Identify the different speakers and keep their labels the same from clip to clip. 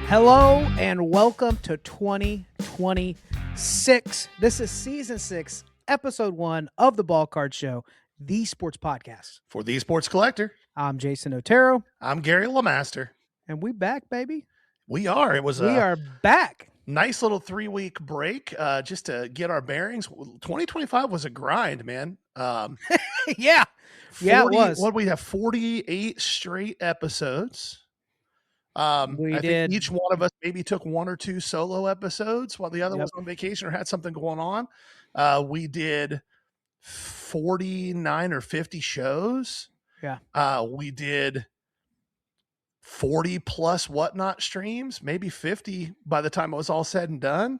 Speaker 1: Hello and welcome to 2026. This is season 6, episode 1 of the Ballcard Show, the sports podcast.
Speaker 2: For the Sports Collector,
Speaker 1: I'm Jason Otero.
Speaker 2: I'm Gary LeMaster.
Speaker 1: And we back, baby.
Speaker 2: We are.
Speaker 1: We are back.
Speaker 2: Nice little 3-week break just to get our bearings. 2025 was a grind, man.
Speaker 1: Yeah. Yeah, it was.
Speaker 2: What we have 48 straight episodes. I think each one of us maybe took 1 or 2 solo episodes while the other was on vacation or had something going on. We did 49 or 50 shows.
Speaker 1: Yeah.
Speaker 2: We did 40 plus whatnot streams, maybe 50 by the time it was all said and done.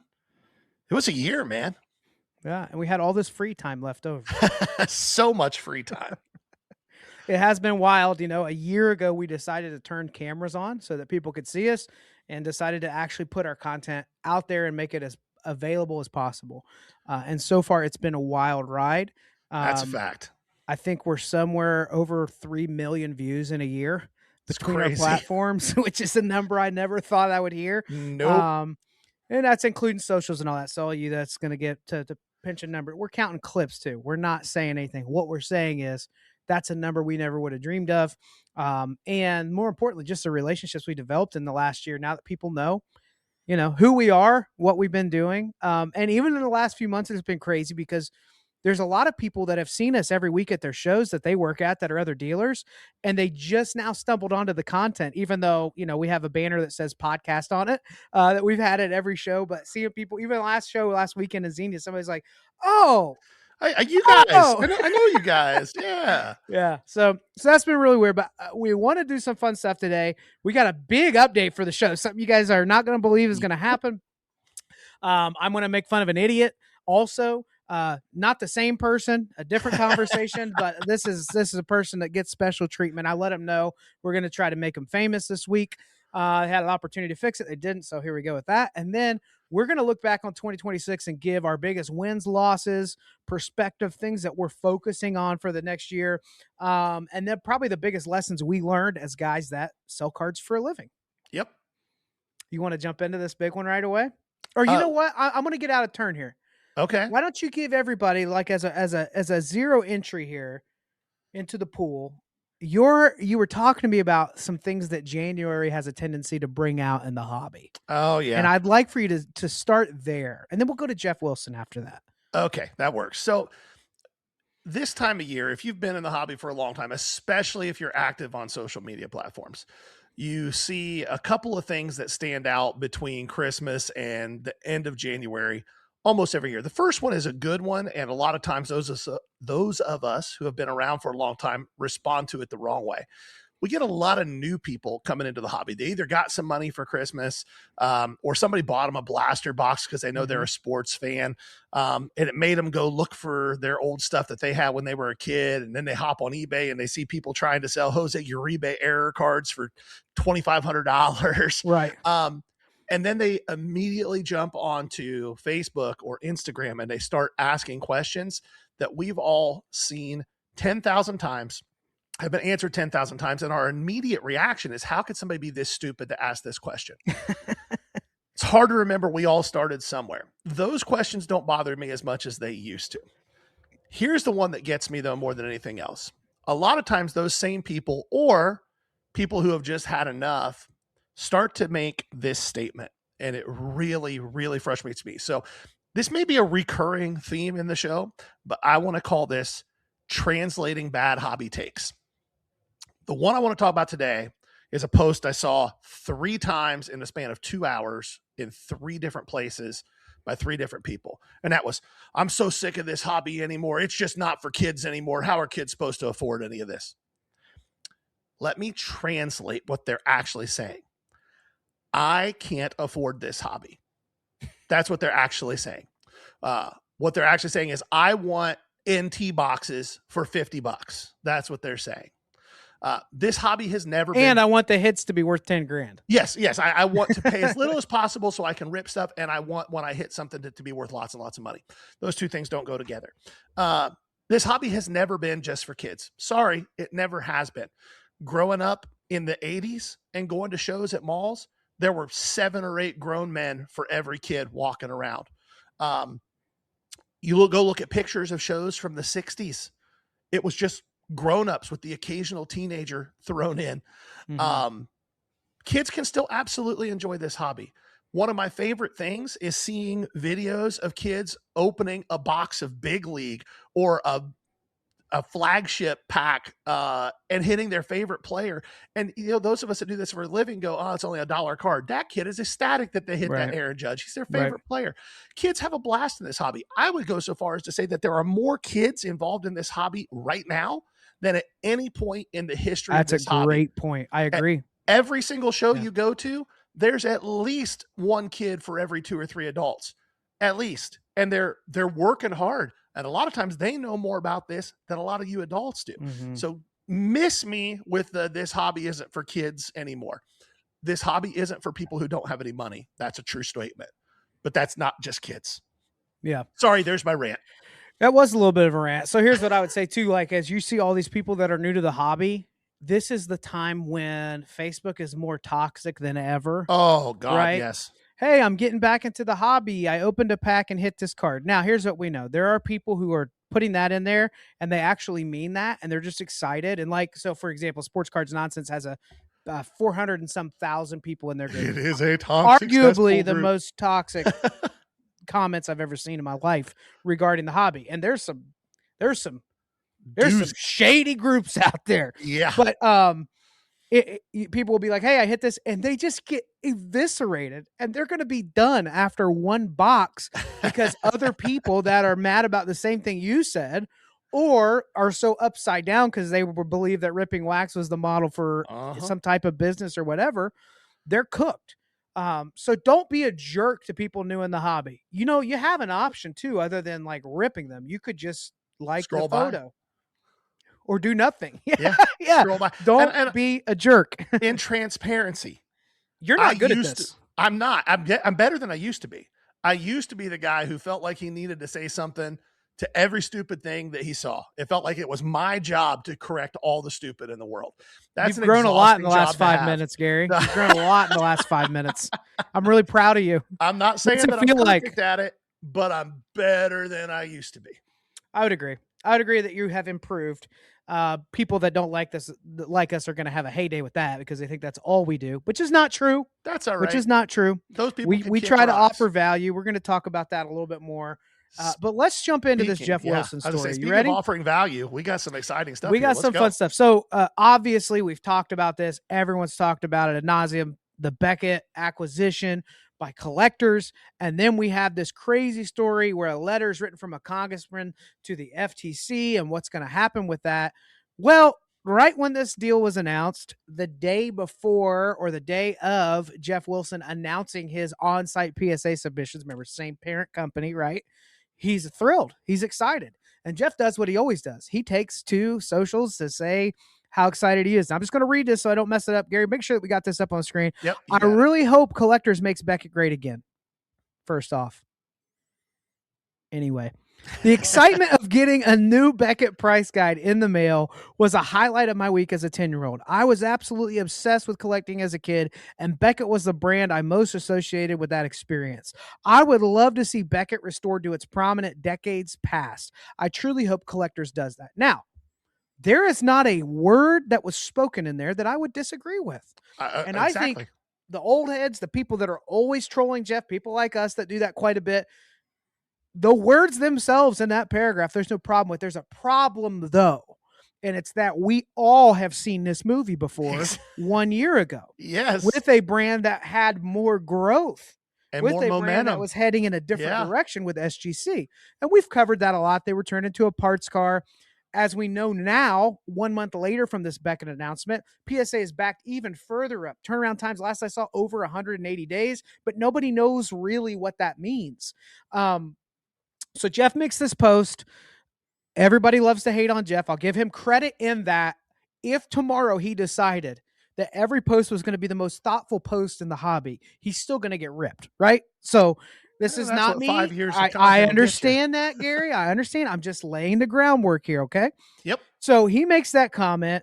Speaker 2: It was a year, man.
Speaker 1: Yeah. And we had all this free time left over.
Speaker 2: So much free time.
Speaker 1: It has been wild. You know, a year ago, we decided to turn cameras on so that people could see us and decided to actually put our content out there and make it as available as possible. And so far, it's been a wild ride.
Speaker 2: That's a fact.
Speaker 1: I think we're somewhere over 3 million views in a year between our platforms, which is a number I never thought I would hear.
Speaker 2: Nope.
Speaker 1: And that's including socials and all that. So all you that's going to get to pinch a number. We're counting clips too. We're not saying anything. What we're saying is that's a number we never would have dreamed of. And more importantly, just the relationships we developed in the last year. Now that people know, you know, who we are, what we've been doing. And even in the last few months, it's been crazy because there's a lot of people that have seen us every week at their shows that they work at that are other dealers. And they just now stumbled onto the content, even though, you know, we have a banner that says podcast on it that we've had at every show. But seeing people, even last weekend in Xenia, somebody's like, oh,
Speaker 2: you guys, I know you guys. Yeah.
Speaker 1: Yeah. So that's been really weird, but we want to do some fun stuff today. We got a big update for the show. Something you guys are not going to believe is going to happen. I'm going to make fun of an idiot also. Not the same person, a different conversation, but this is a person that gets special treatment. I let them know we're going to try to make them famous this week. I had an opportunity to fix it. They didn't. So here we go with that. And then we're going to look back on 2026 and give our biggest wins, losses, perspective, things that we're focusing on for the next year. And then probably the biggest lessons we learned as guys that sell cards for a living.
Speaker 2: Yep.
Speaker 1: You want to jump into this big one right away? Or you know what? I'm going to get out of turn here.
Speaker 2: Okay.
Speaker 1: Why don't you give everybody, like, as a zero entry here into the pool, you were talking to me about some things that January has a tendency to bring out in the hobby.
Speaker 2: Oh yeah.
Speaker 1: And I'd like for you to start there, and then we'll go to Geoff Wilson after that.
Speaker 2: Okay, that works. So this time of year, if you've been in the hobby for a long time, especially if you're active on social media platforms, you see a couple of things that stand out between Christmas and the end of January almost every year. The first one is a good one, and a lot of times those of us who have been around for a long time respond to it the wrong way. We get a lot of new people coming into the hobby. They either got some money for Christmas or somebody bought them a blaster box because they know they're a sports fan. And it made them go look for their old stuff that they had when they were a kid. And then they hop on eBay and they see people trying to sell Jose Uribe error cards for $2,500.
Speaker 1: Right.
Speaker 2: And then they immediately jump onto Facebook or Instagram and they start asking questions that we've all seen 10,000 times, have been answered 10,000 times. And our immediate reaction is, how could somebody be this stupid to ask this question? It's hard to remember. We all started somewhere. Those questions don't bother me as much as they used to. Here's the one that gets me, though, more than anything else. A lot of times those same people or people who have just had enough start to make this statement, and it really, really frustrates me. So this may be a recurring theme in the show, but I want to call this translating bad hobby takes. The one I want to talk about today is a post I saw 3 times in the span of 2 hours in 3 different places by 3 different people. And that was, I'm so sick of this hobby anymore. It's just not for kids anymore. How are kids supposed to afford any of this? Let me translate what they're actually saying. I can't afford this hobby. That's what they're actually saying. What they're actually saying is, I want NT boxes for $50. That's what they're saying. This hobby has never been.
Speaker 1: And I want the hits to be worth 10 grand.
Speaker 2: Yes. I want to pay as little as possible so I can rip stuff. And I want, when I hit something, to be worth lots and lots of money. Those two things don't go together. This hobby has never been just for kids. Sorry, it never has been. Growing up in the 80s and going to shows at malls, there were 7 or 8 grown men for every kid walking around. Go look at pictures of shows from the 60s. It was just grown-ups with the occasional teenager thrown in. Mm-hmm. Kids can still absolutely enjoy this hobby. One of my favorite things is seeing videos of kids opening a box of Big League or a flagship pack and hitting their favorite player. And, those of us that do this for a living go, oh, it's only $1 card. That kid is ecstatic that they hit that Aaron Judge. He's their favorite player. Kids have a blast in this hobby. I would go so far as to say that there are more kids involved in this hobby right now than at any point in the history of this hobby.
Speaker 1: That's a great point. I agree.
Speaker 2: Every single show you go to, there's at least one kid for every 2 or 3 adults, at least. And they're working hard. And a lot of times they know more about this than a lot of you adults do. Mm-hmm. So miss me with this hobby isn't for kids anymore. This hobby isn't for people who don't have any money. That's a true statement. But that's not just kids.
Speaker 1: Yeah.
Speaker 2: Sorry, there's my rant.
Speaker 1: That was a little bit of a rant. So here's what I would say too. Like, as you see all these people that are new to the hobby, this is the time when Facebook is more toxic than ever.
Speaker 2: Oh, God, right? Yes.
Speaker 1: Hey, I'm getting back into the hobby. I opened a pack and hit this card. Now, here's what we know. There are people who are putting that in there, and they actually mean that, and they're just excited. And so for example, Sports Cards Nonsense has a 400 and some thousand people in their group.
Speaker 2: It is a toxic,
Speaker 1: arguably the most toxic comments I've ever seen in my life regarding the hobby. And there's some shady groups out there.
Speaker 2: Yeah.
Speaker 1: But people will be like, hey, I hit this, and they just get eviscerated, and they're going to be done after one box because other people that are mad about the same thing you said or are so upside down because they believe that ripping wax was the model for some type of business or whatever, they're cooked. So don't be a jerk to people new in the hobby. You have an option too, other than like ripping them. You could just like
Speaker 2: scroll
Speaker 1: the photo.
Speaker 2: By.
Speaker 1: Or do nothing.
Speaker 2: Yeah.
Speaker 1: Don't be a jerk.
Speaker 2: In transparency.
Speaker 1: You're not good at this.
Speaker 2: I'm not. I'm better than I used to be. I used to be the guy who felt like he needed to say something to every stupid thing that he saw. It felt like it was my job to correct all the stupid in the world.
Speaker 1: You've grown a lot in the last 5 minutes, Gary. You've grown a lot in the last 5 minutes. I'm really proud of you.
Speaker 2: I'm not saying that I'm perfect at it, but I'm better than I used to be.
Speaker 1: I would agree. I would agree that you have improved. People that don't like us are going to have a heyday with that because they think that's all we do, which is not true.
Speaker 2: That's all right.
Speaker 1: Which is not true.
Speaker 2: Those people
Speaker 1: we try to offer value. We're going to talk about that a little bit more. But let's jump into this Geoff Wilson story.
Speaker 2: Speaking
Speaker 1: you ready?
Speaker 2: Of offering value, we got some exciting stuff.
Speaker 1: We got some fun stuff. So obviously we've talked about this. Everyone's talked about it ad nauseum. The Beckett acquisition by collectors. And then we have this crazy story where a letter is written from a congressman to the FTC and what's going to happen with that. Well, right when this deal was announced, the day before or the day of Geoff Wilson announcing his on-site PSA submissions, remember, same parent company, right? He's thrilled. He's excited. And Geoff does what he always does. He takes to socials to say how excited he is. I'm just going to read this so I don't mess it up. Gary, make sure that we got this up on the screen.
Speaker 2: Yep,
Speaker 1: I really hope Collectors makes Beckett great again. First off. Anyway, the excitement of getting a new Beckett price guide in the mail was a highlight of my week as a 10-year-old. I was absolutely obsessed with collecting as a kid, and Beckett was the brand I most associated with that experience. I would love to see Beckett restored to its prominent decades past. I truly hope Collectors does that. Now, there is not a word that was spoken in there that I would disagree with. And exactly. I think the old heads, the people that are always trolling Geoff, people like us that do that quite a bit, the words themselves in that paragraph, there's no problem with. There's a problem, though, and it's that we all have seen this movie before 1 year ago.
Speaker 2: Yes.
Speaker 1: With a brand that had more growth.
Speaker 2: And
Speaker 1: with
Speaker 2: more
Speaker 1: a
Speaker 2: momentum.
Speaker 1: Brand that was heading in a different direction with SGC. And we've covered that a lot. They were turned into a parts car. As we know now, 1 month later from this Beckett announcement, PSA is backed even further up. Turnaround times, last I saw, over 180 days, but nobody knows really what that means. So Geoff makes this post. Everybody loves to hate on Geoff. I'll give him credit in that if tomorrow he decided that every post was going to be the most thoughtful post in the hobby, he's still going to get ripped, right? So this is not me.
Speaker 2: 5 years
Speaker 1: I understand that, Gary. I understand. I'm just laying the groundwork here, okay?
Speaker 2: Yep.
Speaker 1: So he makes that comment.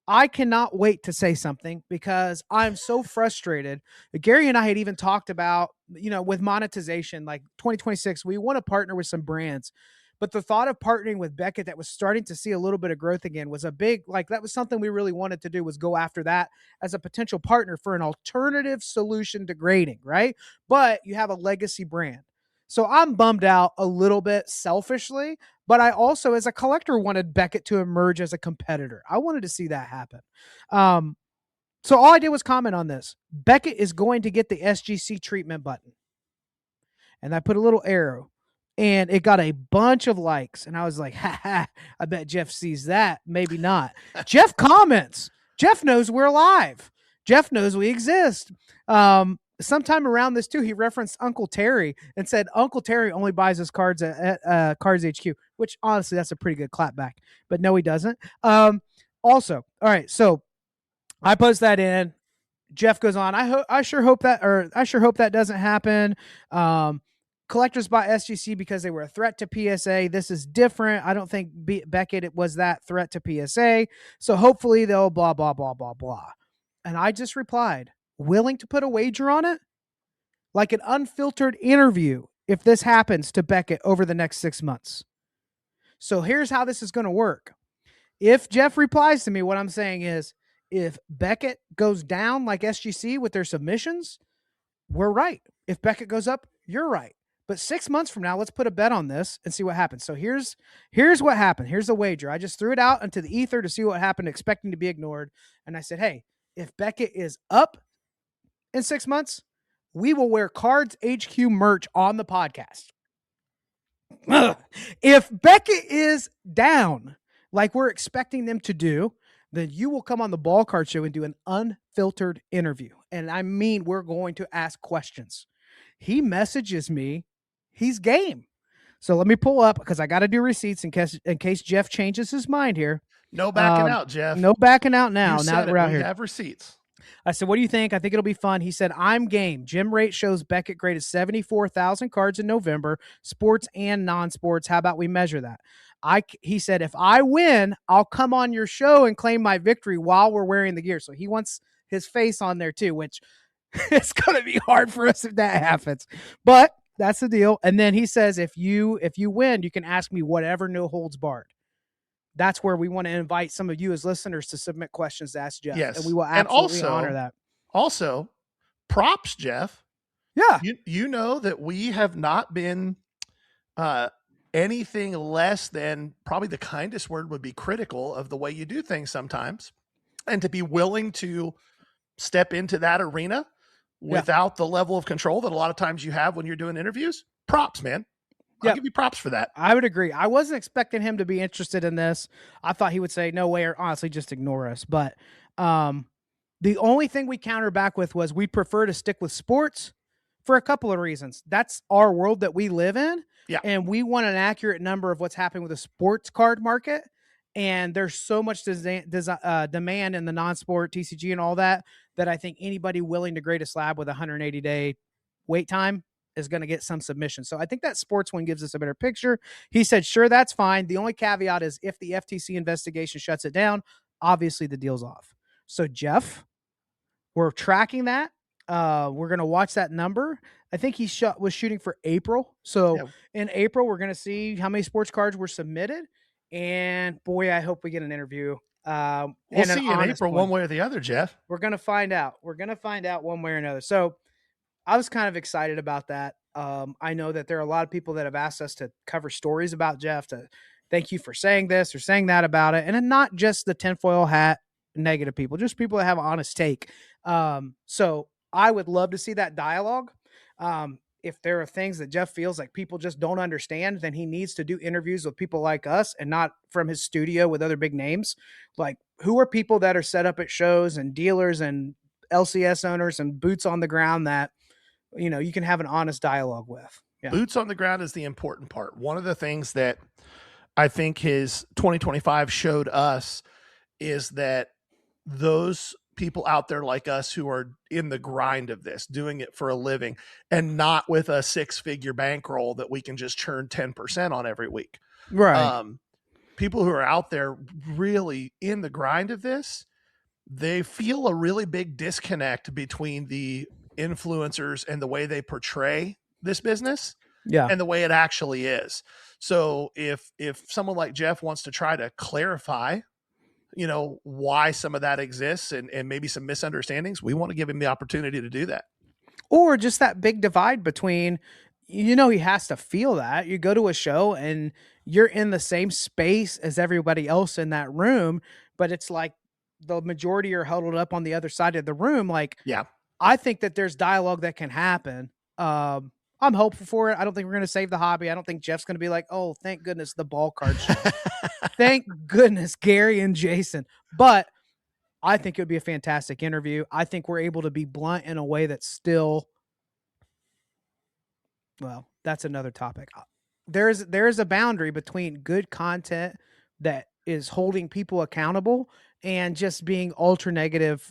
Speaker 1: I cannot wait to say something because I'm so frustrated. Gary and I had even talked about, with monetization, like 2026, we want to partner with some brands. But the thought of partnering with Beckett that was starting to see a little bit of growth again was a big, like, that was something we really wanted to do, was go after that as a potential partner for an alternative solution to grading, right? But you have a legacy brand. So I'm bummed out a little bit selfishly, but I also, as a collector, wanted Beckett to emerge as a competitor. I wanted to see that happen. So all I did was comment on this. Beckett is going to get the SGC treatment button. And I put a little arrow. And it got a bunch of likes. And I was like, ha ha, I bet Geoff sees that. Maybe not. Geoff comments. Geoff knows we're live. Geoff knows we exist. Sometime around this too, he referenced Uncle Terry and said Uncle Terry only buys his cards at Cards HQ, which honestly, that's a pretty good clapback. But no, he doesn't. Also, all right, so I post that in. Geoff goes on. I sure hope that doesn't happen. Collectors bought SGC because they were a threat to PSA. This is different. I don't think Beckett was that threat to PSA. So hopefully they'll blah, blah, blah, blah, blah. And I just replied, willing to put a wager on it? Like an unfiltered interview if this happens to Beckett over the next 6 months. So here's how this is going to work. If Geoff replies to me, what I'm saying is, if Beckett goes down like SGC with their submissions, we're right. If Beckett goes up, you're right. But 6 months from now, let's put a bet on this and see what happens. So here's what happened. Here's the wager. I just threw it out into the ether to see what happened, expecting to be ignored. And I said, hey, if Beckett is up in 6 months, we will wear Cards HQ merch on the podcast. If Beckett is down, like we're expecting them to do, then you will come on the Ballcard Show and do an unfiltered interview. And I mean, we're going to ask questions. He messages me. He's game. So let me pull up because I got to do receipts in case Geoff changes his mind here.
Speaker 2: No backing out, Geoff.
Speaker 1: No backing out now.
Speaker 2: You
Speaker 1: now that we're out
Speaker 2: we
Speaker 1: here.
Speaker 2: Have receipts.
Speaker 1: I said, what do you think? I think it'll be fun. He said, I'm game. Gym rate shows Beckett graded 74,000 cards in November, sports and non-sports. How about we measure that? He said, if I win, I'll come on your show and claim my victory while we're wearing the gear. So he wants his face on there too, which it's going to be hard for us if that happens. But that's the deal. And then he says, if you win, you can ask me whatever, no holds barred. That's where we want to invite some of you as listeners to submit questions to ask Geoff.
Speaker 2: Yes.
Speaker 1: And we will absolutely honor that.
Speaker 2: Also, props, Geoff.
Speaker 1: Yeah.
Speaker 2: You know that we have not been anything less than, probably the kindest word would be, critical of the way you do things sometimes. And to be willing to step into that arena without the level of control that a lot of times you have when you're doing interviews, props, man. I'll give you props for that.
Speaker 1: I would agree. I wasn't expecting him to be interested in this. I thought he would say no way, or honestly just ignore us. But the only thing we counter back with was we'd prefer to stick with sports for a couple of reasons. That's our world that we live in.
Speaker 2: Yeah.
Speaker 1: And we want an accurate number of what's happening with the sports card market. And there's so much demand in the non-sport TCG and all that I think anybody willing to grade a slab with 180-day wait time is going to get some submission. So I think that sports one gives us a better picture. He said, sure, that's fine. The only caveat is if the FTC investigation shuts it down, obviously the deal's off. So Geoff, we're tracking that. We're going to watch that number. I think he was shooting for April. So in April, we're going to see how many sports cards were submitted. And boy, I hope we get an interview.
Speaker 2: We'll see you in April one way or the other, Geoff.
Speaker 1: We're going to find out. We're going to find out one way or another. So I was kind of excited about that. I know that there are a lot of people that have asked us to cover stories about Geoff, to thank you for saying this or saying that about it. And not just the tinfoil hat negative people, just people that have an honest take. So I would love to see that dialogue. If there are things that Geoff feels like people just don't understand, then he needs to do interviews with people like us and not from his studio with other big names. Like, who are people that are set up at shows and dealers and LCS owners and boots on the ground that, you can have an honest dialogue with. Yeah.
Speaker 2: Boots on the ground is the important part. One of the things that I think his 2025 showed us is that those people out there like us who are in the grind of this, doing it for a living and not with a 6-figure bankroll that we can just churn 10% on every week.
Speaker 1: Right.
Speaker 2: People who are out there really in the grind of this they feel a really big disconnect between the influencers and the way they portray this business
Speaker 1: Yeah.
Speaker 2: and the way it actually is. So if someone like Geoff wants to try to clarify, why some of that exists and maybe some misunderstandings, we want to give him the opportunity to do that.
Speaker 1: Or just that big divide between, he has to feel that. You go to a show and you're in the same space as everybody else in that room, but it's like the majority are huddled up on the other side of the room. Like,
Speaker 2: Yeah.
Speaker 1: I think that there's dialogue that can happen. I'm hopeful for it. I don't think we're going to save the hobby. I don't think Geoff's going to be like, oh, thank goodness the Ballcard Show. Thank goodness Gary and Jason. But I think it would be a fantastic interview. I think we're able to be blunt in a way that's still, well, that's another topic. There's a boundary between good content that is holding people accountable and just being ultra negative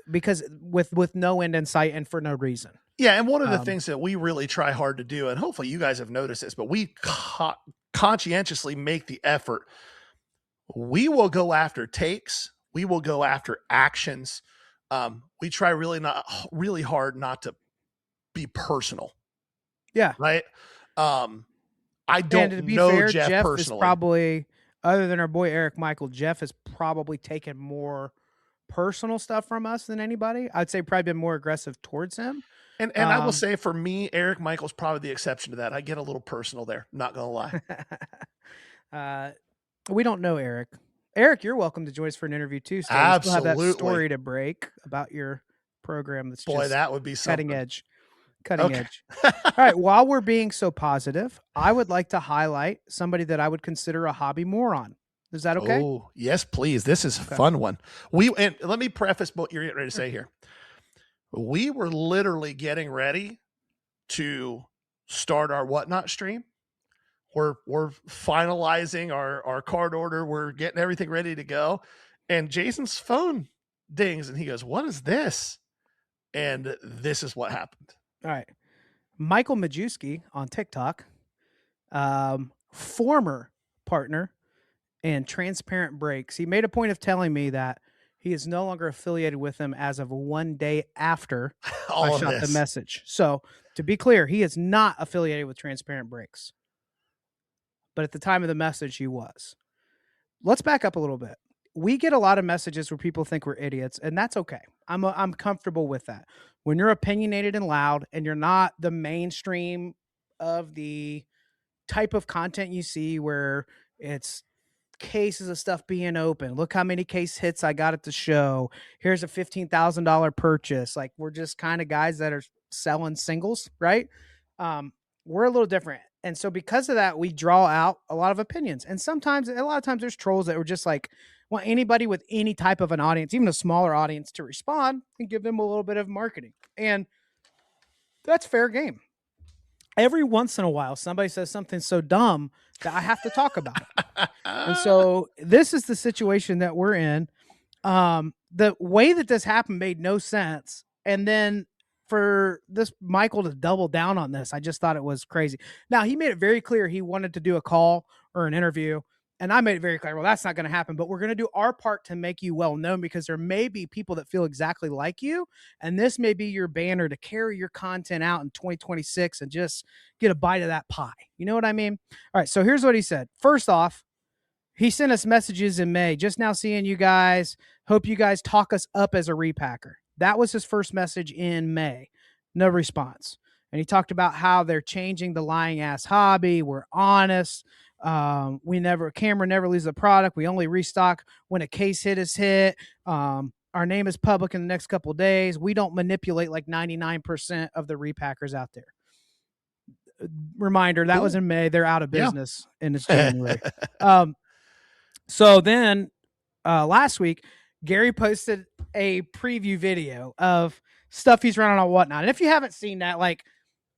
Speaker 1: because with no end in sight and for no reason.
Speaker 2: Yeah, and one of the things that we really try hard to do, and hopefully you guys have noticed this, but we conscientiously make the effort. We will go after takes. We will go after actions. We try really hard not to be personal.
Speaker 1: Yeah.
Speaker 2: Right. I don't know Geoff personally.
Speaker 1: Is probably, other than our boy Eric Michael, Geoff has probably taken more personal stuff from us than anybody. I'd say probably been more aggressive towards him.
Speaker 2: And I will say for me, Eric Michael's probably the exception to that. I get a little personal there. Not gonna
Speaker 1: lie. We don't know Eric. Eric, you're welcome to join us for an interview too. So
Speaker 2: absolutely.
Speaker 1: We'll have that story to break about your program. That's
Speaker 2: boy, that would be something.
Speaker 1: Cutting edge. All right. While we're being so positive, I would like to highlight somebody that I would consider a hobby moron. Is that okay?
Speaker 2: Oh, yes, please. This is a fun one. And let me preface what you're getting ready to say here. We were literally getting ready to start our Whatnot stream. We're finalizing our card order. We're getting everything ready to go. And Jason's phone dings and he goes, "What is this?" And this is what happened.
Speaker 1: All right. Michael Majewski on TikTok, former partner and Transparent Breaks. He made a point of telling me that he is no longer affiliated with them as of one day after I shot the message. So to be clear, he is not affiliated with Transparent Breaks. But at the time of the message, he was. Let's back up a little bit. We get a lot of messages where people think we're idiots, and that's okay. I'm comfortable with that. When you're opinionated and loud and you're not the mainstream of the type of content you see where it's cases of stuff being open. Look how many case hits I got at the show. Here's a $15,000 purchase. Like, we're just kind of guys that are selling singles, right? We're a little different. And so because of that, we draw out a lot of opinions. And a lot of times there's trolls that were just like, want anybody with any type of an audience, even a smaller audience, to respond and give them a little bit of marketing. And that's fair game. Every once in a while, somebody says something so dumb that I have to talk about it. And so this is the situation that we're in. The way that this happened made no sense. And then for this Michael to double down on this, I just thought it was crazy. Now, he made it very clear he wanted to do a call or an interview. And I made it very clear, well, that's not going to happen, but we're going to do our part to make you well known, because there may be people that feel exactly like you. And this may be your banner to carry your content out in 2026 and just get a bite of that pie. You know what I mean? All right. So here's what he said. First off, he sent us messages in May. Just now seeing you guys. Hope you guys talk us up as a repacker. That was his first message in May. No response. And he talked about how they're changing the lying ass hobby. We're honest. Camera never leaves the product. We only restock when a case hit is hit. Our name is public in the next couple of days. We don't manipulate like 99% of the repackers out there. Reminder, that was in May. They're out of business and it's January. So then last week, Gary posted a preview video of stuff he's running on Whatnot. And if you haven't seen that, like,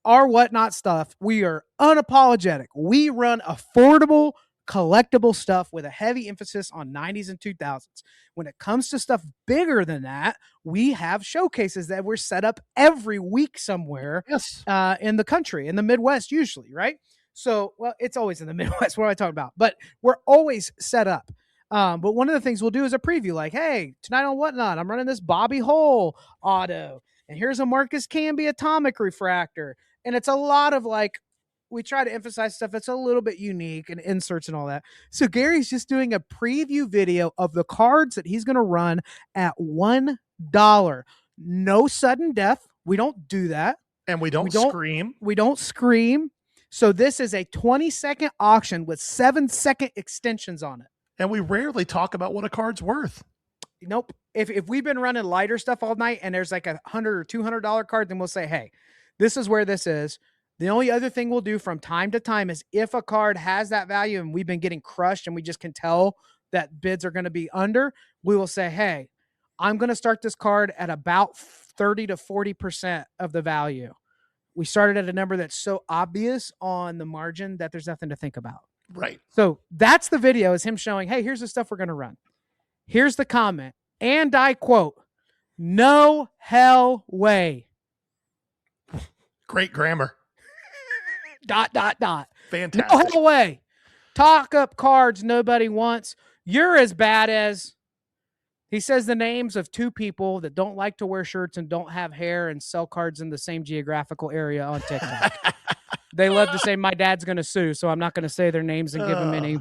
Speaker 1: our Whatnot stuff, we are unapologetic. We run affordable, collectible stuff with a heavy emphasis on 90s and 2000s. When it comes to stuff bigger than that, we have showcases that we're set up every week somewhere in the country, in the Midwest usually, right? So, well, it's always in the Midwest. What am I talking about? But we're always set up. But one of the things we'll do is a preview, like, hey, tonight on Whatnot, I'm running this Bobby Hole auto, and here's a Marcus Camby atomic refractor. And it's a lot of like, we try to emphasize stuff that's a little bit unique and inserts and all that. So Gary's just doing a preview video of the cards that he's going to run at $1. No sudden death. We don't do that.
Speaker 2: And we don't scream.
Speaker 1: We don't scream. So this is a 20-second auction with 7-second extensions on it.
Speaker 2: And we rarely talk about what a card's worth.
Speaker 1: Nope. If we've been running lighter stuff all night and there's like $100 or $200 card, then we'll say, hey, this is where this is. The only other thing we'll do from time to time is if a card has that value and we've been getting crushed and we just can tell that bids are going to be under, we will say, hey, I'm going to start this card at about 30 to 40% of the value. We started at a number that's so obvious on the margin that there's nothing to think about.
Speaker 2: Right.
Speaker 1: So that's the video, is him showing, hey, here's the stuff we're going to run. Here's the comment. And I quote, no hell way.
Speaker 2: Great grammar. ... Fantastic.
Speaker 1: No hell way. Talk up cards nobody wants. You're as bad as... He says the names of 2 people that don't like to wear shirts and don't have hair and sell cards in the same geographical area on TikTok. They love to say, my dad's going to sue, so I'm not going to say their names and give them any.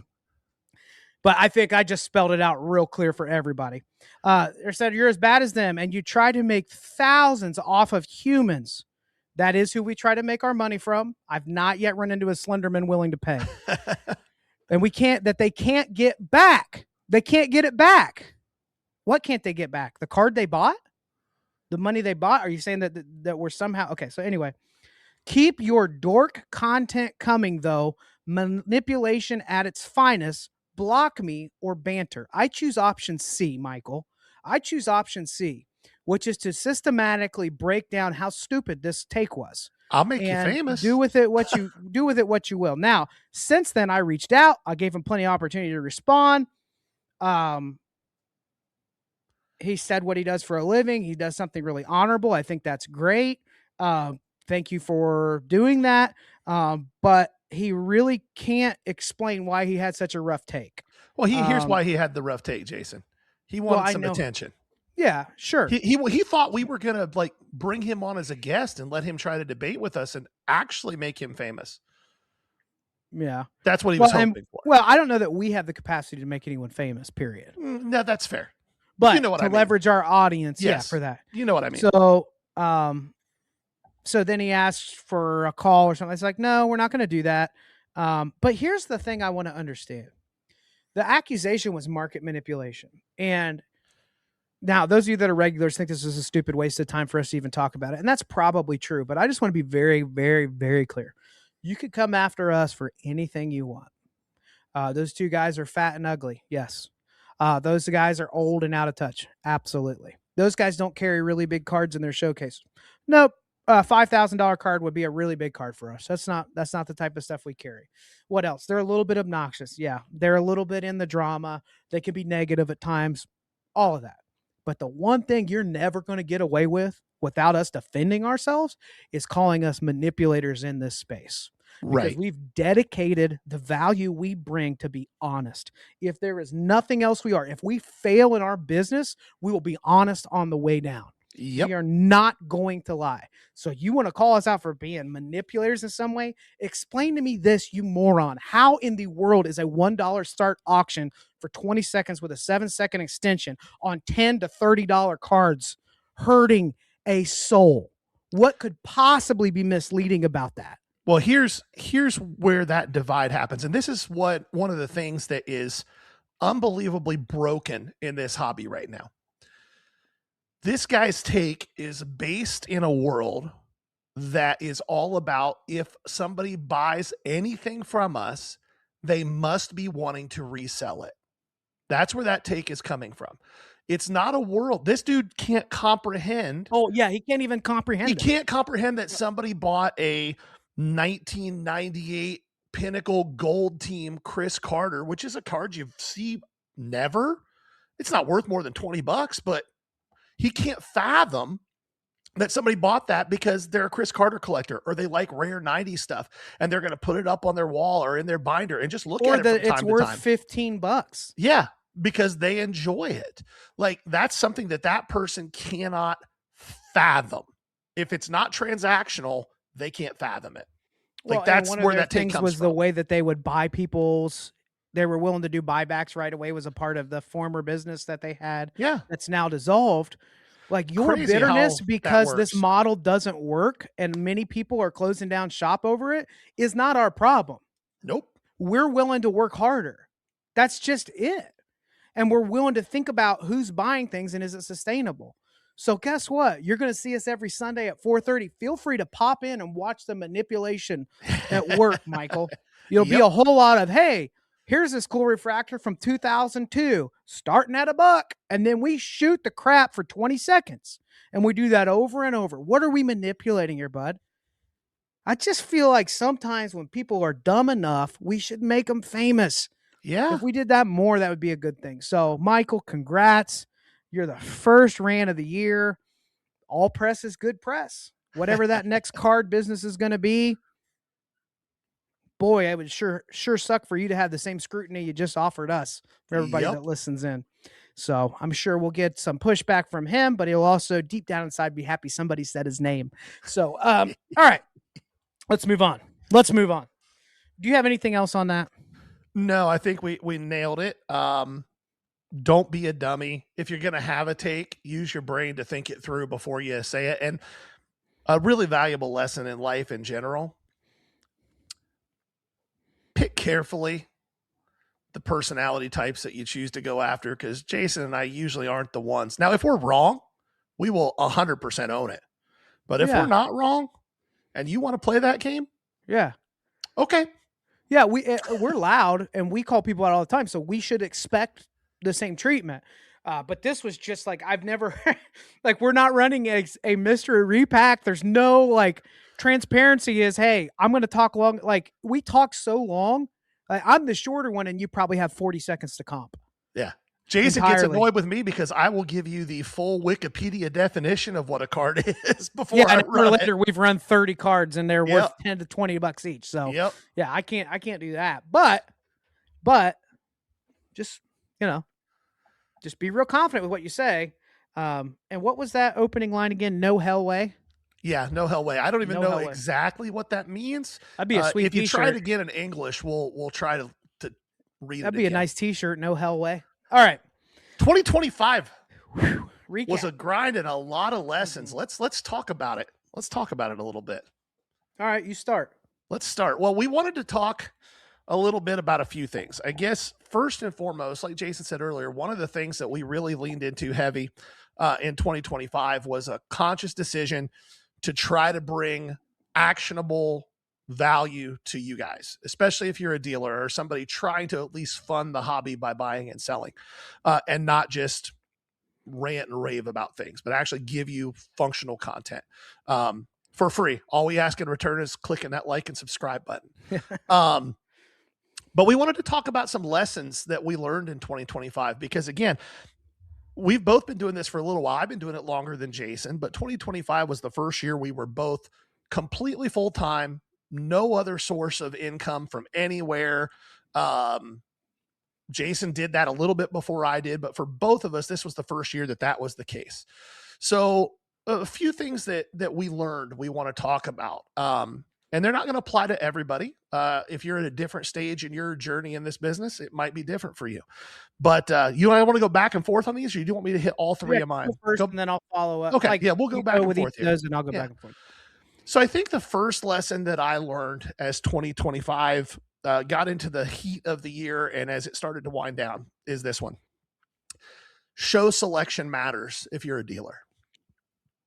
Speaker 1: But I think I just spelled it out real clear for everybody. They said, you're as bad as them, and you try to make thousands off of humans. That is who we try to make our money from. I've not yet run into a Slenderman willing to pay. And they can't get back. They can't get it back. What can't they get back? The card they bought? The money they bought? Are you saying that we're somehow... Okay, so anyway. Keep your dork content coming, though. Manipulation at its finest. Block me or banter. I choose option C, Michael. I choose option C, which is to systematically break down how stupid this take was.
Speaker 2: I'll make you famous.
Speaker 1: Do with it what you will. Now, since then, I reached out. I gave him plenty of opportunity to respond. He said what he does for a living. He does something really honorable. I think that's great. Thank you for doing that. But he really can't explain why he had such a rough take.
Speaker 2: Well, here's why he had the rough take, Jason. He wanted some attention.
Speaker 1: Yeah, sure.
Speaker 2: He thought we were going to like bring him on as a guest and let him try to debate with us and actually make him famous.
Speaker 1: Yeah.
Speaker 2: That's what he was hoping for.
Speaker 1: Well, I don't know that we have the capacity to make anyone famous, period.
Speaker 2: No, that's fair.
Speaker 1: But you know what I mean. Leverage our audience,
Speaker 2: yes,
Speaker 1: for that.
Speaker 2: You know what I mean.
Speaker 1: So then he asked for a call or something. It's like, no, we're not going to do that. But here's the thing I want to understand. The accusation was market manipulation. And now those of you that are regulars think this is a stupid waste of time for us to even talk about it. And that's probably true. But I just want to be very, very, very clear. You could come after us for anything you want. Those 2 guys are fat and ugly. Yes. Those guys are old and out of touch. Absolutely. Those guys don't carry really big cards in their showcase. Nope. $5,000 card would be a really big card for us. That's not the type of stuff we carry. What else? They're a little bit obnoxious. Yeah. They're a little bit in the drama. They can be negative at times. All of that. But the one thing you're never going to get away with without us defending ourselves is calling us manipulators in this space. Because
Speaker 2: right.
Speaker 1: We've dedicated the value we bring to be honest. If there is nothing else we are, if we fail in our business, we will be honest on the way down.
Speaker 2: Yep.
Speaker 1: We are not going to lie. So you want to call us out for being manipulators in some way? Explain to me this, you moron. How in the world is a $1 start auction for 20 seconds with a 7-second extension on $10 to $30 cards hurting a soul? What could possibly be misleading about that?
Speaker 2: Well, here's where that divide happens. And this is one of the things that is unbelievably broken in this hobby right now. This guy's take is based in a world that is all about if somebody buys anything from us, they must be wanting to resell it. That's where that take is coming from. It's not a world. This dude can't comprehend.
Speaker 1: Oh, yeah. He can't even comprehend.
Speaker 2: He can't comprehend that somebody bought a 1998 Pinnacle Gold Team Chris Carter, which is a card you see never. It's not worth more than $20, but he can't fathom that somebody bought that because they're a Chris Carter collector or they like rare 90s stuff and they're going to put it up on their wall or in their binder and just look at it from time to time.
Speaker 1: It's worth $15.
Speaker 2: Yeah. because they enjoy it. Like that's something that person cannot fathom. If it's not transactional, they can't fathom it. Like
Speaker 1: Well, and
Speaker 2: that's
Speaker 1: one of
Speaker 2: where
Speaker 1: their
Speaker 2: that take
Speaker 1: things
Speaker 2: comes
Speaker 1: was the
Speaker 2: from.
Speaker 1: way that they would buy people's. They were willing to do buybacks right away. Was a part of the former business that they had.
Speaker 2: Yeah.
Speaker 1: That's now dissolved. Like your
Speaker 2: Crazy
Speaker 1: bitterness
Speaker 2: how that
Speaker 1: because this
Speaker 2: works.
Speaker 1: model doesn't work and many people are closing down shop over it is not our problem.
Speaker 2: Nope.
Speaker 1: We're willing to work harder. That's just it. And we're willing to think about who's buying things and is it sustainable. So guess what? You're going to see us every Sunday at 4:30. Feel free to pop in and watch the manipulation at work, Michael. It'll be
Speaker 2: Yep.
Speaker 1: a whole lot of, hey, here's this cool refractor from 2002, starting at $1, and then we shoot the crap for 20 seconds. And we do that over and over. What are we manipulating here, bud? I just feel like sometimes when people are dumb enough, we should make them famous.
Speaker 2: Yeah.
Speaker 1: If we did that more, that would be a good thing. So, Michael, congrats. You're the first rant of the year. All press is good press. Whatever that next card business is going to be, boy, it would sure suck for you to have the same scrutiny you just offered us for everybody that listens in. So I'm sure we'll get some pushback from him, but he'll also deep down inside be happy somebody said his name. So, all right, let's move on. Do you have anything else on that?
Speaker 2: No, I think we nailed it. Don't be a dummy. If you're going to have a take, use your brain to think it through before you say it. And a really valuable lesson in life in general, pick carefully the personality types that you choose to go after, because Jason and I usually aren't the ones. Now, if we're wrong, we will 100% own it. But if we're not wrong and you want to play that game, okay.
Speaker 1: Yeah, we're loud and we call people out all the time, so we should expect the same treatment. But this was just like, I've never, like, we're not running a mystery repack. There's no like transparency is, hey, I'm going to talk long. Like we talk so long. Like, I'm the shorter one and you probably have 40 seconds to comp.
Speaker 2: Yeah. Jason gets annoyed with me because I will give you the full Wikipedia definition of what a card is before I run later
Speaker 1: we've run 30 cards and they're worth 10 to 20 bucks each. So yeah, I can't do that. But just, just be real confident with what you say. And what was that opening line again? No hell way.
Speaker 2: Yeah, no hell way. I don't even know exactly what that means.
Speaker 1: That'd be a sweet
Speaker 2: if you
Speaker 1: t-shirt.
Speaker 2: try it again in English, we'll try to read
Speaker 1: That'd
Speaker 2: it
Speaker 1: be
Speaker 2: again.
Speaker 1: A nice t-shirt. No hell way. All right.
Speaker 2: 2025 was a grind and a lot of lessons. Let's talk about it. Let's talk about it a little bit.
Speaker 1: All right, you start.
Speaker 2: Let's start. Well, we wanted to talk a little bit about a few things. I guess first and foremost, like Jason said earlier, one of the things that we really leaned into heavy in 2025 was a conscious decision to try to bring actionable value to you guys, especially if you're a dealer or somebody trying to at least fund the hobby by buying and selling, and not just rant and rave about things, but actually give you functional content for free. All we ask in return is clicking that like and subscribe button. But we wanted to talk about some lessons that we learned in 2025, because again, we've both been doing this for a little while. I've been doing it longer than Jason, but 2025 was the first year we were both completely full-time, no other source of income from anywhere. Jason did that a little bit before I did, but for both of us, this was the first year that was the case. So a few things that we learned we want to talk about. And they're not going to apply to everybody. If you're at a different stage in your journey in this business, it might be different for you. But you and I want to go back and forth on these, or you do want me to hit all three of mine?
Speaker 1: First, and then I'll follow up.
Speaker 2: Okay, we'll go back and forth here.
Speaker 1: And I'll go back and forth.
Speaker 2: So I think the first lesson that I learned as 2025 got into the heat of the year and as it started to wind down is this one. Show selection matters if you're a dealer.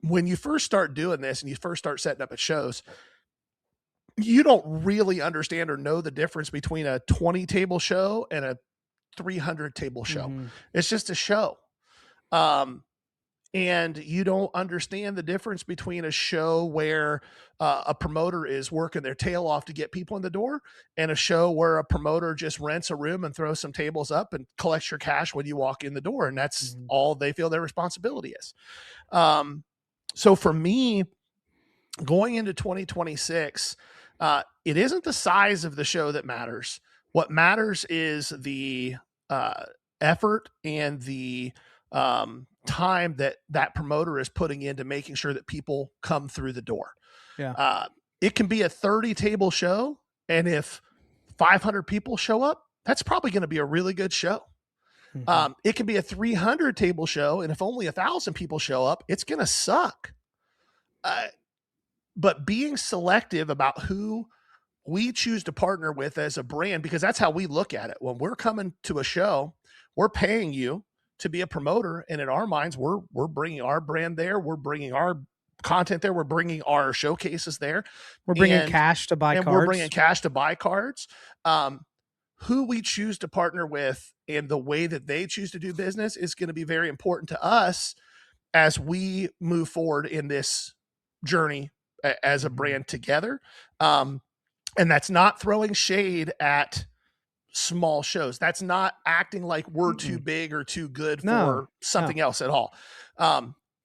Speaker 2: When you first start doing this and you first start setting up at shows, you don't really understand or know the difference between a 20 table show and a 300 table show. Mm-hmm. It's just a show. And you don't understand the difference between a show where a promoter is working their tail off to get people in the door and a show where a promoter just rents a room and throws some tables up and collects your cash when you walk in the door. And that's all they feel their responsibility is. So for me, going into 2026, it isn't the size of the show that matters. What matters is the effort and the time that promoter is putting into making sure that people come through the door.
Speaker 1: Yeah.
Speaker 2: It can be a 30 table show, and if 500 people show up, that's probably going to be a really good show.
Speaker 1: Mm-hmm.
Speaker 2: It can be a 300 table show, and if only 1,000 people show up, it's going to suck. But being selective about who we choose to partner with as a brand, because that's how we look at it. When we're coming to a show, we're paying you to be a promoter, and in our minds, we're bringing our brand there. We're bringing our content there. We're bringing our showcases there.
Speaker 1: We're bringing cash to buy cards.
Speaker 2: We're bringing cash to buy cards. Who we choose to partner with and the way that they choose to do business is going to be very important to us as we move forward in this journey as a brand together. And that's not throwing shade at small shows. That's not acting like we're too big or too good for something else at all.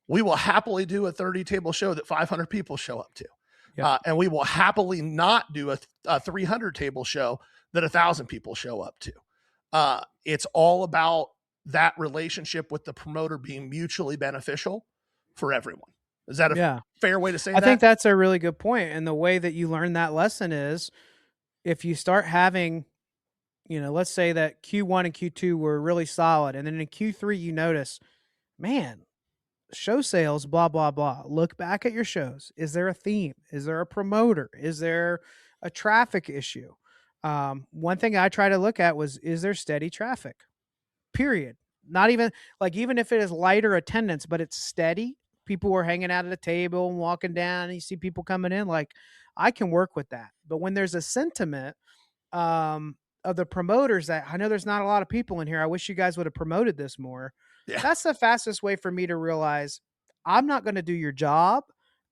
Speaker 2: We will happily do a 30 table show that 500 people show up to. Yep. And we will happily not do a 300 table show that 1,000 people show up to. It's all about that relationship with the promoter being mutually beneficial for everyone. Is that a fair way to say that?
Speaker 1: I think that's a really good point. And the way that you learn that lesson is if you start having, let's say that Q1 and Q2 were really solid. And then in Q3, you notice, man, show sales, blah, blah, blah. Look back at your shows. Is there a theme? Is there a promoter? Is there a traffic issue? One thing I try to look at is there steady traffic? Period. Not even even if it is lighter attendance, but it's steady. People were hanging out at a table and walking down, and you see people coming in. I can work with that. But when there's a sentiment of the promoters that I know there's not a lot of people in here, I wish you guys would have promoted this more. Yeah. That's the fastest way for me to realize I'm not going to do your job.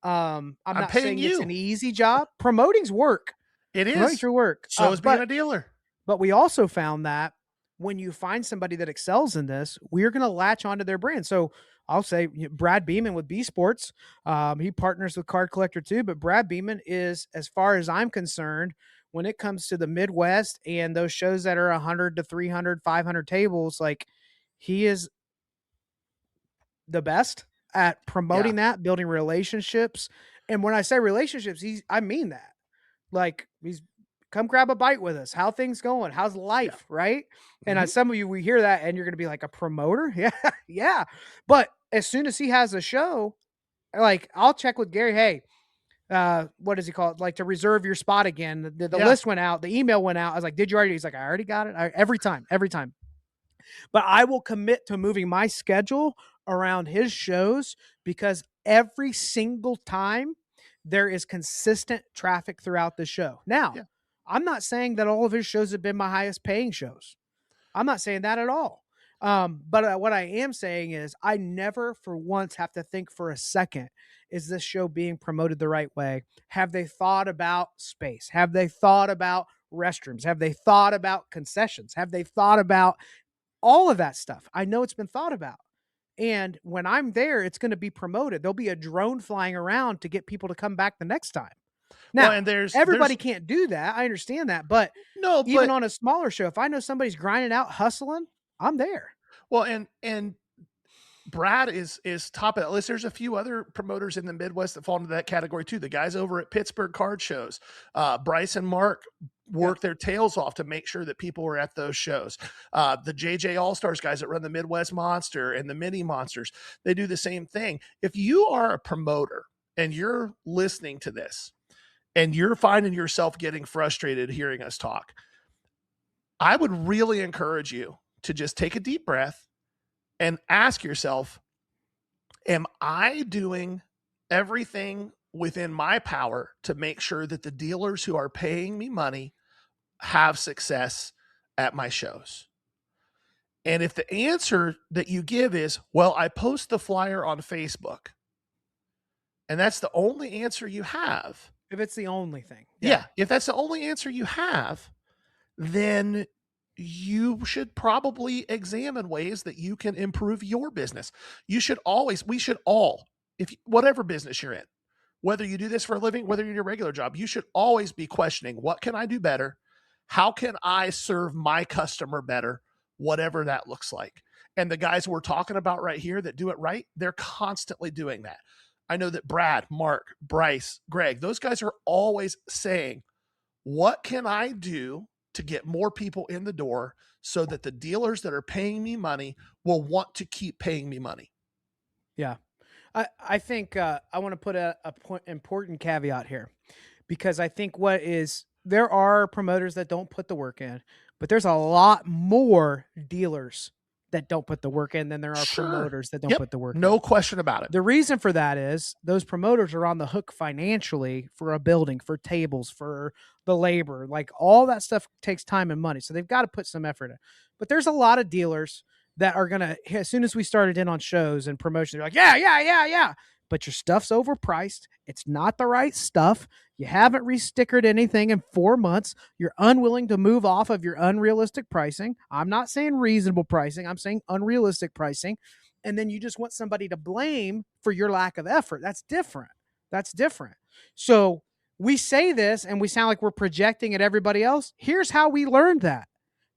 Speaker 1: I'm not saying it's an easy job. Promoting's work.
Speaker 2: It is.
Speaker 1: Promoting's your work.
Speaker 2: So is being a dealer.
Speaker 1: But we also found that when you find somebody that excels in this, we're going to latch onto their brand. So I'll say Brad Beeman with B Sports. He partners with Card Collector too, but Brad Beeman is, as far as I'm concerned, when it comes to the Midwest and those shows that are 100 to 300, 500 tables, he is the best at promoting that, building relationships. And when I say relationships, I mean that. He's come grab a bite with us. How things going? How's life? Yeah. Right. And as some of you, we hear that and you're going to be like, a promoter. Yeah. Yeah. But as soon as he has a show, I'll check with Gary. Hey, what does he call it? To reserve your spot again. The list went out. The email went out. I was like, did you already? He's like, I already got it. Every time. But I will commit to moving my schedule around his shows because every single time there is consistent traffic throughout the show. Now, I'm not saying that all of his shows have been my highest paying shows. I'm not saying that at all. But what I am saying is I never for once have to think for a second, is this show being promoted the right way? Have they thought about space? Have they thought about restrooms? Have they thought about concessions? Have they thought about all of that stuff? I know it's been thought about. And when I'm there, it's going to be promoted. There'll be a drone flying around to get people to come back the next time. Now, and everybody can't do that. I understand that. But even on a smaller show, if I know somebody's grinding out, hustling, I'm there.
Speaker 2: Well, and Brad is top of that list. There's a few other promoters in the Midwest that fall into that category too. The guys over at Pittsburgh Card Shows, Bryce and Mark work their tails off to make sure that people are at those shows. The JJ All-Stars guys that run the Midwest Monster and the Mini Monsters, they do the same thing. If you are a promoter and you're listening to this and you're finding yourself getting frustrated hearing us talk, I would really encourage you to just take a deep breath and ask yourself, am I doing everything within my power to make sure that the dealers who are paying me money have success at my shows? And if the answer that you give is, well, I post the flyer on Facebook, and that's the only answer you have.
Speaker 1: If it's the only thing.
Speaker 2: Yeah. If that's the only answer you have, then you should probably examine ways that you can improve your business. We should all, whatever business you're in, whether you do this for a living, whether you're in your regular job, you should always be questioning, what can I do better? How can I serve my customer better? whatever that looks like. And the guys we're talking about right here that do it right, they're constantly doing that. I know that Brad, Mark, Bryce, Greg, those guys are always saying, what can I do to get more people in the door so that the dealers that are paying me money will want to keep paying me money?
Speaker 1: Yeah. I think I want to put important caveat here, because I think there are promoters that don't put the work in, but there's a lot more dealers that don't put the work in than there are promoters that don't put the work in.
Speaker 2: No question about it.
Speaker 1: The reason for that is those promoters are on the hook financially for a building, for tables, for the labor. Like, all that stuff takes time and money. So they've got to put some effort in. But there's a lot of dealers that are going to, as soon as we started in on shows and promotions, they're like, yeah. But your stuff's overpriced. It's not the right stuff. You haven't restickered anything in 4 months. You're unwilling to move off of your unrealistic pricing. I'm not saying reasonable pricing. I'm saying unrealistic pricing. And then you just want somebody to blame for your lack of effort. That's different. So we say this and we sound like we're projecting at everybody else. Here's how we learned that.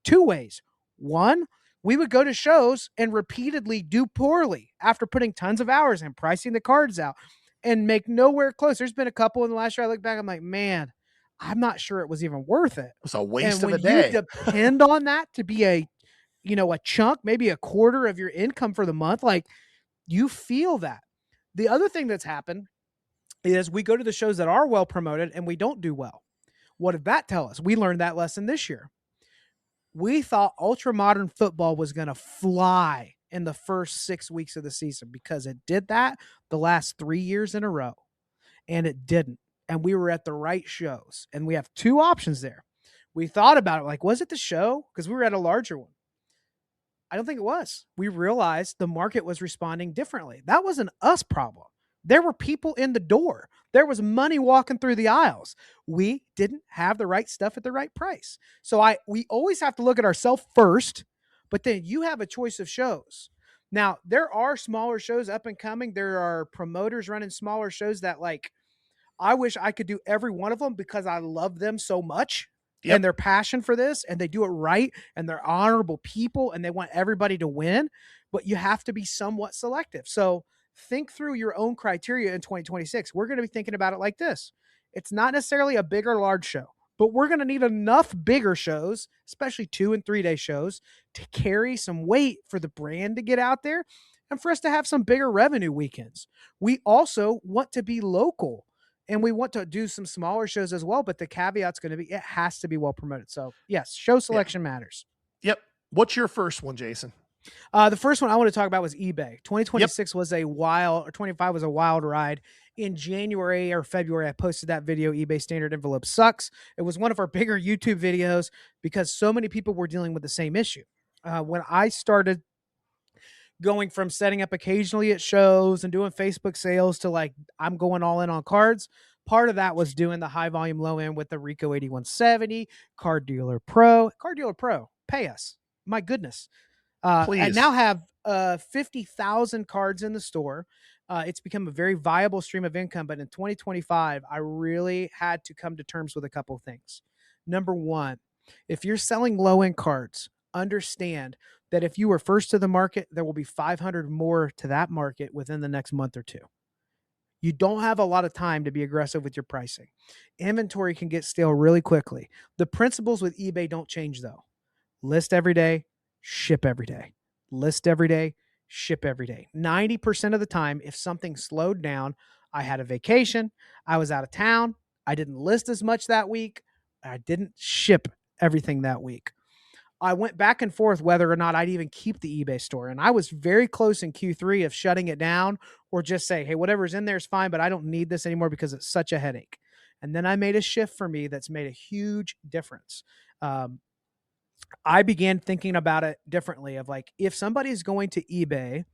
Speaker 1: 2 ways. One, we would go to shows and repeatedly do poorly after putting tons of hours in, pricing the cards out, and make nowhere close. There's been a couple in the last year I look back, I'm like, man, I'm not sure it was even worth it.
Speaker 2: It's a waste
Speaker 1: of
Speaker 2: a day.
Speaker 1: You depend on that to be a chunk, maybe a quarter of your income for the month. Like, you feel that. The other thing that's happened is we go to the shows that are well promoted and we don't do well. What did that tell us? We learned that lesson this year. We thought ultra modern football was going to fly in the first 6 weeks of the season, because it did that the last 3 years in a row, and it didn't. And we were at the right shows, and we have 2 options there. We thought about it, like, was it the show? Because we were at a larger one. I don't think it was. We realized the market was responding differently. That was an us problem. There were people in the door. There was money walking through the aisles. We didn't have the right stuff at the right price. So we always have to look at ourselves first, but then you have a choice of shows. Now, there are smaller shows up and coming. There are promoters running smaller shows that, like, I wish I could do every one of them because I love them so much. Yep. And their passion for this, and they do it right, and they're honorable people, and they want everybody to win, but you have to be somewhat selective. So think through your own criteria in 2026. We're going to be thinking about it like this. It's not necessarily a big or large show, but we're going to need enough bigger shows, especially 2 and 3 day shows, to carry some weight for the brand to get out there and for us to have some bigger revenue weekends. We also want to be local. And we want to do some smaller shows as well, but the caveat's going to be, it has to be well promoted. So yes, show selection matters.
Speaker 2: Yep. What's your first one, Jason?
Speaker 1: The first one I want to talk about was eBay. 2026 was a wild, or 25 was a wild ride. In January or February, I posted that video, eBay standard envelope sucks. It was one of our bigger YouTube videos because so many people were dealing with the same issue. When I started going from setting up occasionally at shows and doing Facebook sales to, like, I'm going all in on cards, part of that was doing the high volume low end with the Rico 8170, Card Dealer Pro, pay us. My goodness.
Speaker 2: Please.
Speaker 1: I now have 50,000 cards in the store. It's become a very viable stream of income, but in 2025, I really had to come to terms with a couple of things. Number one, if you're selling low end cards, understand that if you were first to the market, there will be 500 more to that market within the next month or 2. You don't have a lot of time to be aggressive with your pricing. Inventory can get stale really quickly. The principles with eBay don't change, though. List every day, ship every day. List every day, ship every day. 90% of the time, if something slowed down, I had a vacation, I was out of town, I didn't list as much that week, I didn't ship everything that week. I went back and forth whether or not I'd even keep the eBay store. And I was very close in Q3 of shutting it down or just say, hey, whatever's in there is fine, but I don't need this anymore because it's such a headache. And then I made a shift for me that's made a huge difference. I began thinking about it differently of, like, if somebody's going to eBay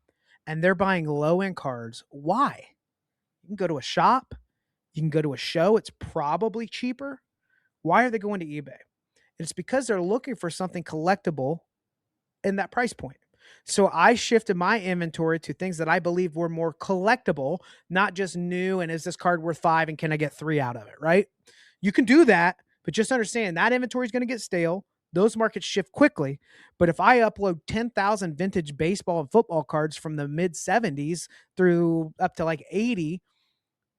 Speaker 1: and they're buying low-end cards, why? You can go to a shop. You can go to a show. It's probably cheaper. Why are they going to eBay? It's because they're looking for something collectible in that price point. So I shifted my inventory to things that I believe were more collectible, not just new and is this card worth 5 and can I get 3 out of it, right? You can do that, but just understand that inventory is going to get stale. Those markets shift quickly. But if I upload 10,000 vintage baseball and football cards from the mid 70s through up to like 80,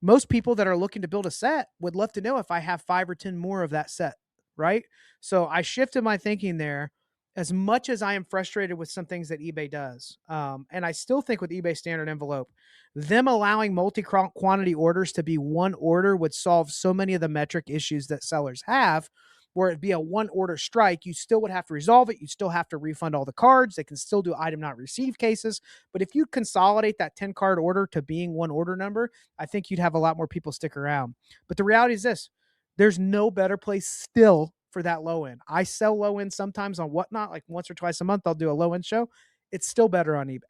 Speaker 1: most people that are looking to build a set would love to know if I have 5 or 10 more of that set, right? So I shifted my thinking there. As much as I am frustrated with some things that eBay does, and I still think with eBay standard envelope, them allowing multi-quantity orders to be one order would solve so many of the metric issues that sellers have, where it'd be a one order strike. You still would have to resolve it. You still have to refund all the cards. They can still do item not received cases. But if you consolidate that 10 card order to being one order number, I think you'd have a lot more people stick around. But the reality is this: there's no better place still for that low end. I sell low end sometimes on Whatnot, like once or twice a month, I'll do a low end show. It's still better on eBay.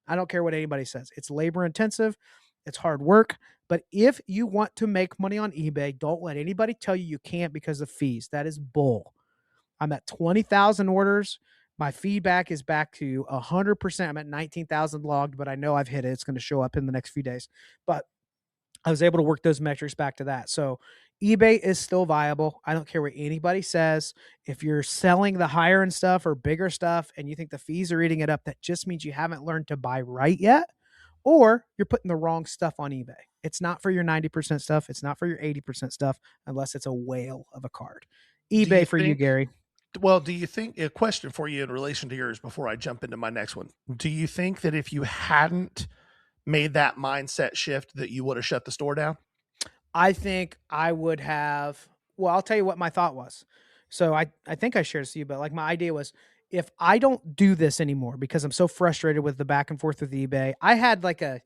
Speaker 1: I don't care what anybody says. It's labor intensive. It's hard work. But if you want to make money on eBay, don't let anybody tell you can't because of fees. That is bull. I'm at 20,000 orders. My feedback is back to 100%. I'm at 19,000 logged, but I know I've hit it. It's going to show up in the next few days. But I was able to work those metrics back to that. So eBay is still viable. I don't care what anybody says. If you're selling the higher end stuff or bigger stuff and you think the fees are eating it up, that just means you haven't learned to buy right yet, or you're putting the wrong stuff on eBay. It's not for your 90% stuff. It's not for your 80% stuff unless it's a whale of a card. eBay for you, Gary.
Speaker 2: Well, do you think, a question for you in relation to yours before I jump into my next one, do you think that if you hadn't made that mindset shift that you would have shut the store down?
Speaker 1: I think I would have. Well, I'll tell you what my thought was. So I think I shared this to you, but like my idea was, if I don't do this anymore because I'm so frustrated with the back and forth with eBay, I had like a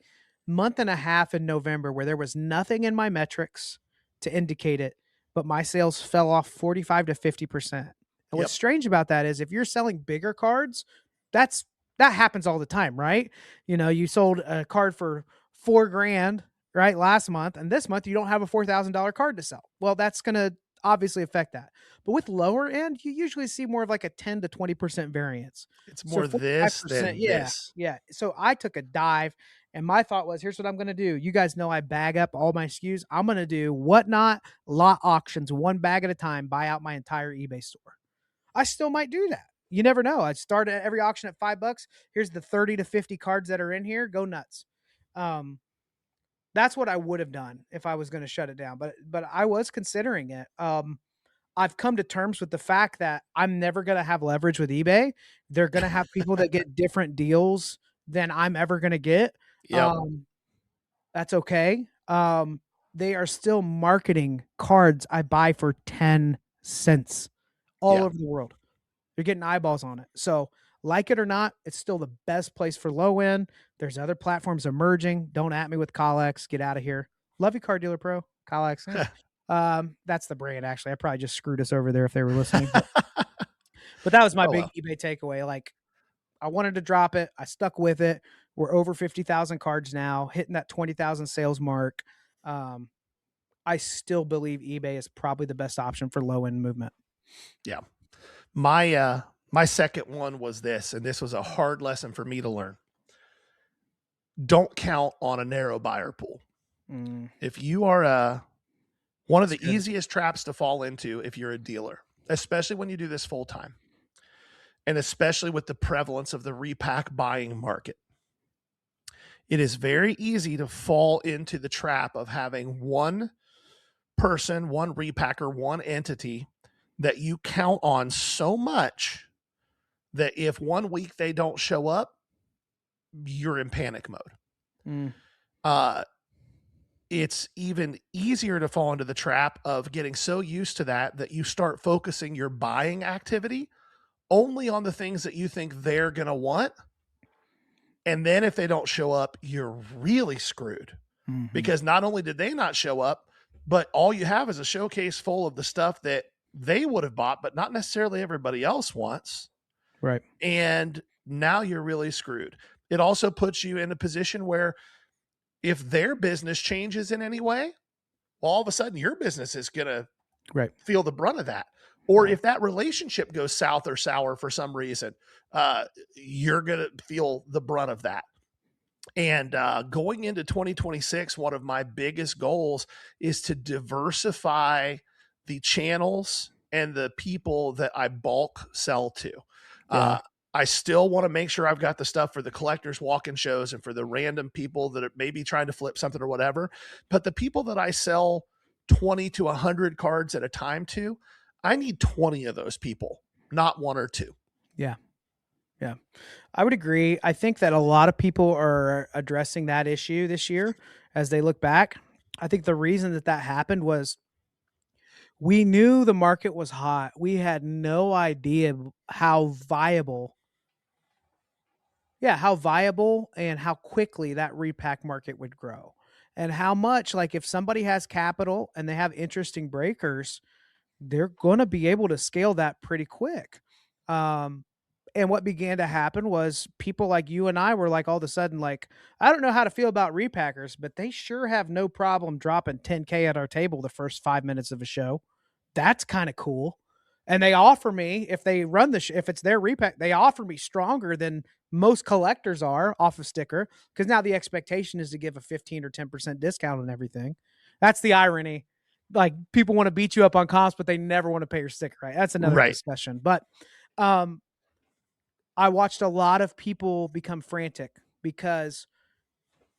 Speaker 1: month and a half in November where there was nothing in my metrics to indicate it, but my sales fell off 45 to 50%. And what's strange about that is if you're selling bigger cards, that happens all the time, right? You know, you sold a card for $4,000, right, last month, and this month you don't have a $4,000 card to sell. Well, that's going to obviously affect that. But with lower end, you usually see more of like a 10 to 20% variance.
Speaker 2: It's more this than this.
Speaker 1: Yeah. So I took a dive, and my thought was, here's what I'm going to do. You guys know I bag up all my SKUs. I'm going to do Whatnot lot auctions, one bag at a time, buy out my entire eBay store. I still might do that. You never know. I'd start at every auction at $5. Here's the 30 to 50 cards that are in here. Go nuts. That's what I would have done if I was going to shut it down. But I was considering it. I've come to terms with the fact that I'm never going to have leverage with eBay. They're going to have people that get different deals than I'm ever going to get.
Speaker 2: Yep.
Speaker 1: That's okay. They are still marketing cards I buy for 10 cents all over the world. You're getting eyeballs on it. So like it or not, it's still the best place for low end. There's other platforms emerging. Don't at me with Collex. Get out of here. Love you, Card Dealer Pro. Collex. That's the brand, actually. I probably just screwed us over there if they were listening. But that was my big eBay takeaway. Like, I wanted to drop it. I stuck with it. We're over 50,000 cards now, hitting that 20,000 sales mark. I still believe eBay is probably the best option for low end movement.
Speaker 2: Yeah. My second one was this, and this was a hard lesson for me to learn. Don't count on a narrow buyer pool. If you are one of the easiest traps to fall into if you're a dealer, especially when you do this full time, and especially with the prevalence of the repack buying market, it is very easy to fall into the trap of having one person, one repacker, one entity that you count on so much that if 1 week they don't show up, you're in panic mode. It's even easier to fall into the trap of getting so used to that you start focusing your buying activity only on the things that you think they're going to want. And then if they don't show up, you're really screwed, because not only did they not show up, but all you have is a showcase full of the stuff that they would have bought, but not necessarily everybody else wants.
Speaker 1: Right.
Speaker 2: And now you're really screwed. It also puts you in a position where if their business changes in any way, well, all of a sudden your business is going to feel the brunt of that. Or if that relationship goes south or sour for some reason, you're going to feel the brunt of that. And going into 2026, one of my biggest goals is to diversify the channels and the people that I bulk sell to.
Speaker 1: Yeah.
Speaker 2: I still want to make sure I've got the stuff for the collectors walk-in shows and for the random people that are maybe trying to flip something or whatever. But the people that I sell 20 to 100 cards at a time to, I need 20 of those people, not one or two.
Speaker 1: Yeah. Yeah. I would agree. I think that a lot of people are addressing that issue this year as they look back. I think the reason that that happened was we knew the market was hot. We had no idea how viable, how viable and how quickly that repack market would grow. And how much, like, if somebody has capital and they have interesting breakers, they're going to be able to scale that pretty quick. And what began to happen was people like you and I were like, all of a sudden, like, I don't know how to feel about repackers, but they sure have no problem dropping 10K at our table the first 5 minutes of a show. That's kind of cool. And they offer me, if they run if it's their repack, they offer me stronger than most collectors are off of sticker. Cause now the expectation is to give a 15 or 10% discount on everything. That's the irony. Like, people want to beat you up on comps, but they never want to pay your sticker, right? That's another discussion. But, I watched a lot of people become frantic because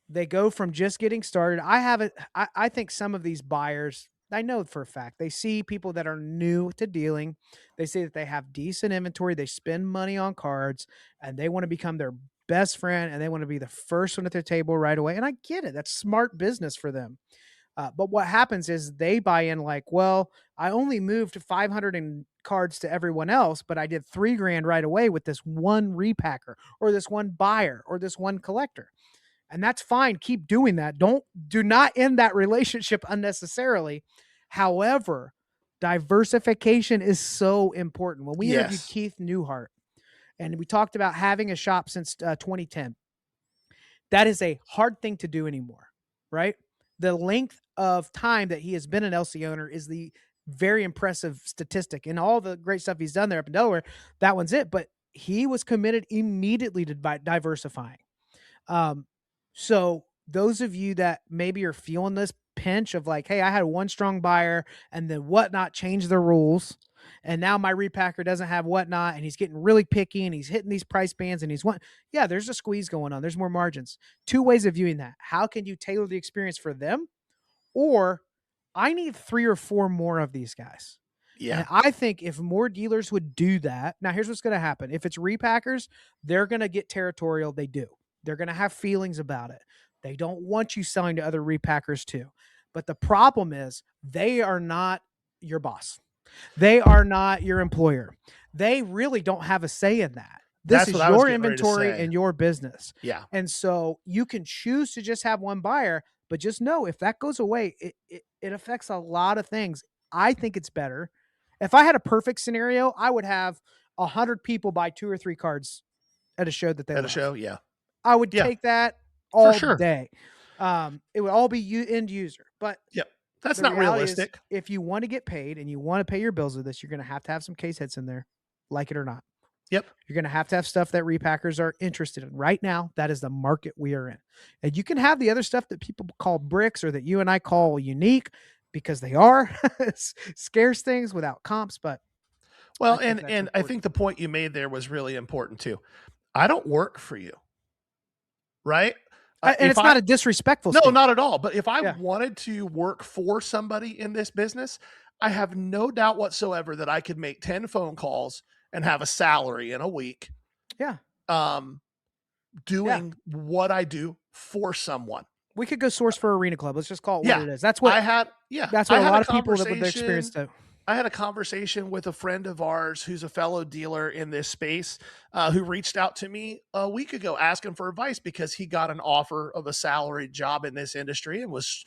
Speaker 1: they go from just getting started. I think some of these buyers, I know for a fact, they see people that are new to dealing. They say that they have decent inventory. They spend money on cards and they want to become their best friend and they want to be the first one at their table right away. And I get it. That's smart business for them. But what happens is they buy in like, well, I only moved 500 cards to everyone else, but I did $3,000 right away with this one repacker or this one buyer or this one collector. And that's fine. Keep doing that. Do not end that relationship unnecessarily. However, diversification is so important. When we interviewed Keith Newhart and we talked about having a shop since 2010, that is a hard thing to do anymore, right? The length of time that he has been an LC owner is the very impressive statistic, and all the great stuff he's done there up in Delaware. That one's it. But he was committed immediately to diversifying. So those of you that maybe are feeling this pinch of like, hey, I had one strong buyer and then Whatnot changed the rules. And now my repacker doesn't have Whatnot and he's getting really picky and he's hitting these price bands and there's a squeeze going on. There's more margins. Two ways of viewing that. How can you tailor the experience for them? Or I need 3 or 4 more of these guys. Yeah. And I think if more dealers would do that, now here's what's going to happen. If it's repackers, they're going to get territorial. They do. They're going to have feelings about it. They don't want you selling to other repackers too. But the problem is they are not your boss. They are not your employer. They really don't have a say in that. This is your inventory and your business.
Speaker 2: Yeah.
Speaker 1: And so you can choose to just have one buyer, but just know if that goes away, it affects a lot of things. I think it's better. If I had a perfect scenario, I would have 100 people buy 2 or 3 cards at a show that they love.
Speaker 2: At a show, yeah.
Speaker 1: I would take that all
Speaker 2: sure.
Speaker 1: day. It would all be end user, but
Speaker 2: that's not realistic.
Speaker 1: If you want to get paid and you want to pay your bills with this, you're going to have some case hits in there, like it or not.
Speaker 2: Yep.
Speaker 1: You're going to have stuff that repackers are interested in right now. That is the market we are in. And you can have the other stuff that people call bricks or that you and I call unique because they are scarce things without comps. But
Speaker 2: well, and I think the point you made there was really important too. I don't work for you. Right.
Speaker 1: And it's not a disrespectful
Speaker 2: statement. No, not at all. But if I wanted to work for somebody in this business, I have no doubt whatsoever that I could make 10 phone calls and have a salary in a week.
Speaker 1: Yeah.
Speaker 2: Doing what I do for someone.
Speaker 1: We could go source for Arena Club. Let's just call it what it is. That's what
Speaker 2: I had. Yeah.
Speaker 1: That's what a lot of people that with their experience do.
Speaker 2: I had a conversation with a friend of ours who's a fellow dealer in this space who reached out to me a week ago asking for advice because he got an offer of a salaried job in this industry and was,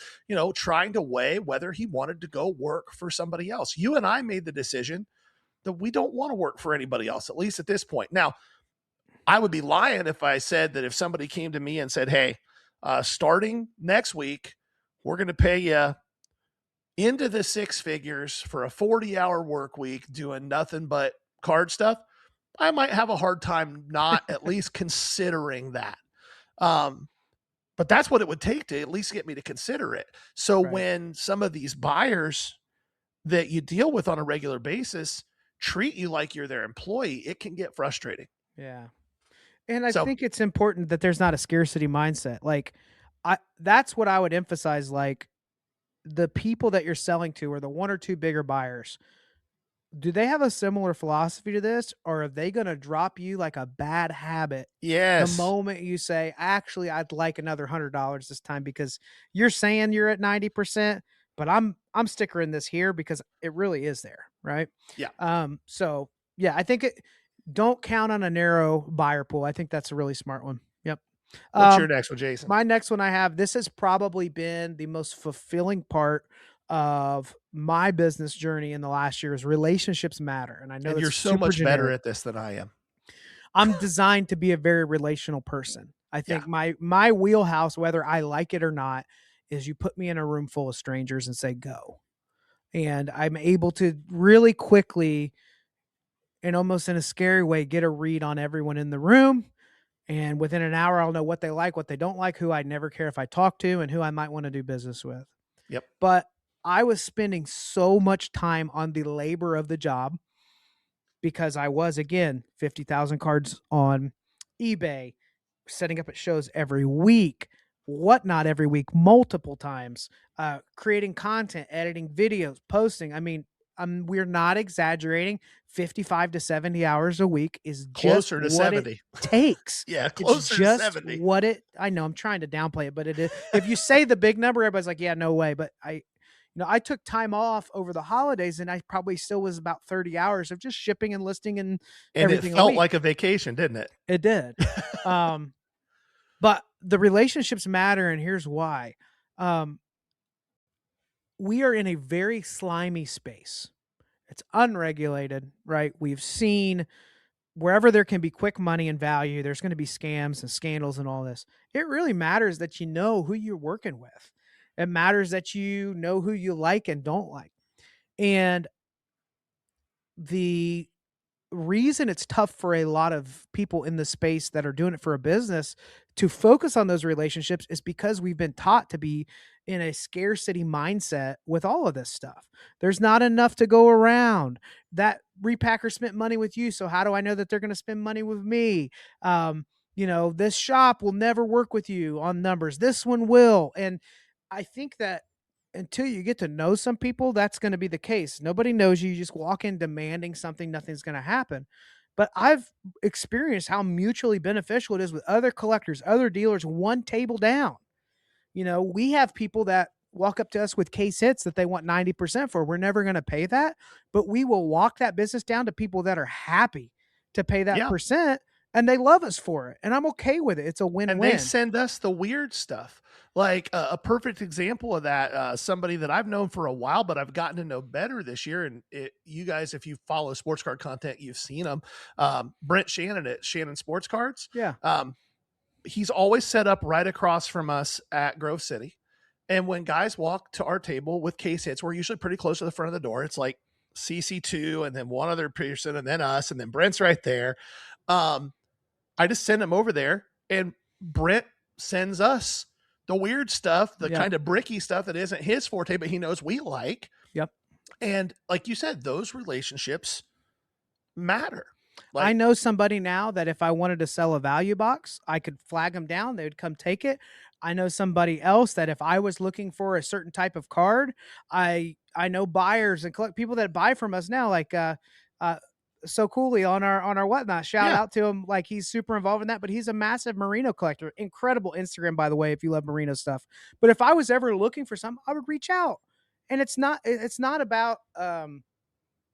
Speaker 2: trying to weigh whether he wanted to go work for somebody else. You and I made the decision that we don't want to work for anybody else, at least at this point. Now, I would be lying if I said that if somebody came to me and said, hey, starting next week, we're going to pay you into the 6 figures for a 40-hour work week doing nothing but card stuff, I might have a hard time not at least considering that. But that's what it would take to at least get me to consider it. So when some of these buyers that you deal with on a regular basis treat you like you're their employee, it can get frustrating.
Speaker 1: Yeah. And I
Speaker 2: So
Speaker 1: think it's important that there's not a scarcity mindset. Like that's what I would emphasize. Like the people that you're selling to are the one or two bigger buyers. Do they have a similar philosophy to this, or are they going to drop you like a bad habit the
Speaker 2: yes,
Speaker 1: moment you say, actually, I'd like another $100 this time because you're saying you're at 90%, but I'm stickering this here because it really is there. Right.
Speaker 2: yeah.
Speaker 1: So yeah, I think don't count on a narrow buyer pool. I think that's a really smart one. Yep.
Speaker 2: What's your
Speaker 1: Um,
Speaker 2: next one, Jason?
Speaker 1: my next one this has probably been the most fulfilling part of my business journey in the last year is relationships matter. And I know
Speaker 2: And you're
Speaker 1: that's
Speaker 2: so
Speaker 1: super
Speaker 2: much better
Speaker 1: generic.
Speaker 2: at this than I am.
Speaker 1: I'm designed to be a very relational person. I
Speaker 2: Yeah.
Speaker 1: think my wheelhouse, whether I like it or not, is you put me in a room full of strangers and say, go. And I'm able to really quickly and almost in a scary way, get a read on everyone in the room. And within an hour, I'll know what they like, what they don't like, who I'd never care if I talk to, and who I might want to do business with.
Speaker 2: Yep.
Speaker 1: But I was spending so much time on the labor of the job because I was, again, 50,000 cards on eBay, setting up at shows every week, whatnot every week, multiple times, creating content, editing videos, posting. I mean, we're not exaggerating. 55 to 70 hours a week is just
Speaker 2: Closer to
Speaker 1: what
Speaker 2: 70.
Speaker 1: it takes.
Speaker 2: Yeah,
Speaker 1: It's
Speaker 2: closer to
Speaker 1: just
Speaker 2: 70.
Speaker 1: what I know I'm trying to downplay it, but it is. If you say the big number, everybody's like, yeah, no way. But I took time off over the holidays and I probably still was about 30 hours of just shipping and listing and everything.
Speaker 2: It felt like a vacation, didn't it?
Speaker 1: It did. But the relationships matter. And here's why. We are in a very slimy space. It's unregulated, right? We've seen wherever there can be quick money and value, there's going to be scams and scandals and all this. It really matters that you know who you're working with. It matters that you know who you like and don't like. And the reason it's tough for a lot of people in the space that are doing it for a business to focus on those relationships is because we've been taught to be in a scarcity mindset with all of this stuff. There's not enough to go around. That repacker spent money with you, so how do I know that they're going to spend money with me? This shop will never work with you on numbers. This one will. And I think that until you get to know some people, that's going to be the case. Nobody knows you. You just walk in demanding something, nothing's going to happen. But I've experienced how mutually beneficial it is with other collectors, other dealers, one table down. We have people that walk up to us with case hits that they want 90% for. We're never going to pay that, but we will walk that business down to people that are happy to pay that percent, and they love us for it. And I'm okay with it. It's a win-win.
Speaker 2: And they send us the weird stuff. Like a perfect example of that, somebody that I've known for a while, but I've gotten to know better this year. And you guys, if you follow sports card content, you've seen him. Brent Shannon at Shannon Sports Cards.
Speaker 1: Yeah.
Speaker 2: He's always set up right across from us at Grove City. And when guys walk to our table with case hits, we're usually pretty close to the front of the door. It's like CC2 and then one other person and then us, and then Brent's right there. I just send him over there, and Brent sends us the weird stuff, the kind of bricky stuff that isn't his forte, but he knows we like.
Speaker 1: Yep.
Speaker 2: And like you said, those relationships matter.
Speaker 1: I know somebody now that if I wanted to sell a value box, I could flag them down. They would come take it. I know somebody else that if I was looking for a certain type of card, I know buyers and people that buy from us now, like So Cooley on our whatnot. Shout out to him. Like, he's super involved in that, but he's a massive merino collector. Incredible Instagram, by the way, if you love merino stuff. But if I was ever looking for something, I would reach out. And it's not about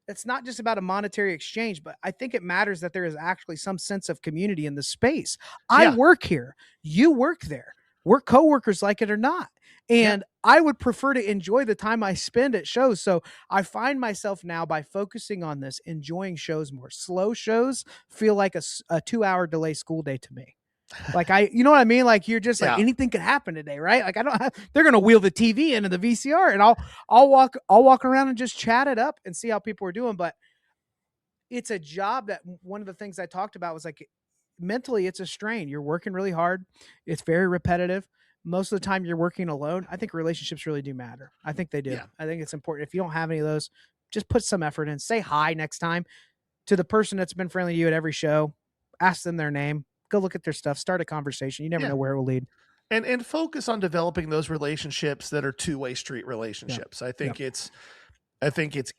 Speaker 1: it's not just about a monetary exchange, but I think it matters that there is actually some sense of community in the space. I work here. You work there. We're coworkers, like it or not. And I would prefer to enjoy the time I spend at shows. So I find myself now, by focusing on this, enjoying shows more. Slow shows feel like a 2-hour delay school day to me. Like, you know what I mean? Like, you're just like, anything could happen today, right? Like, they're going to wheel the TV into the VCR, and I'll walk around and just chat it up and see how people are doing. But it's a job that one of the things I talked about was like, mentally, it's a strain. You're working really hard. It's very repetitive. most of the time you're working alone, I think relationships really do matter. I think they do.
Speaker 2: Yeah.
Speaker 1: I think it's important. If you don't have any of those, just put some effort in. Say hi next time to the person that's been friendly to you at every show. Ask them their name. Go look at their stuff. Start a conversation. You never know where it will lead.
Speaker 2: And focus on developing those relationships that are two-way street relationships. I think it's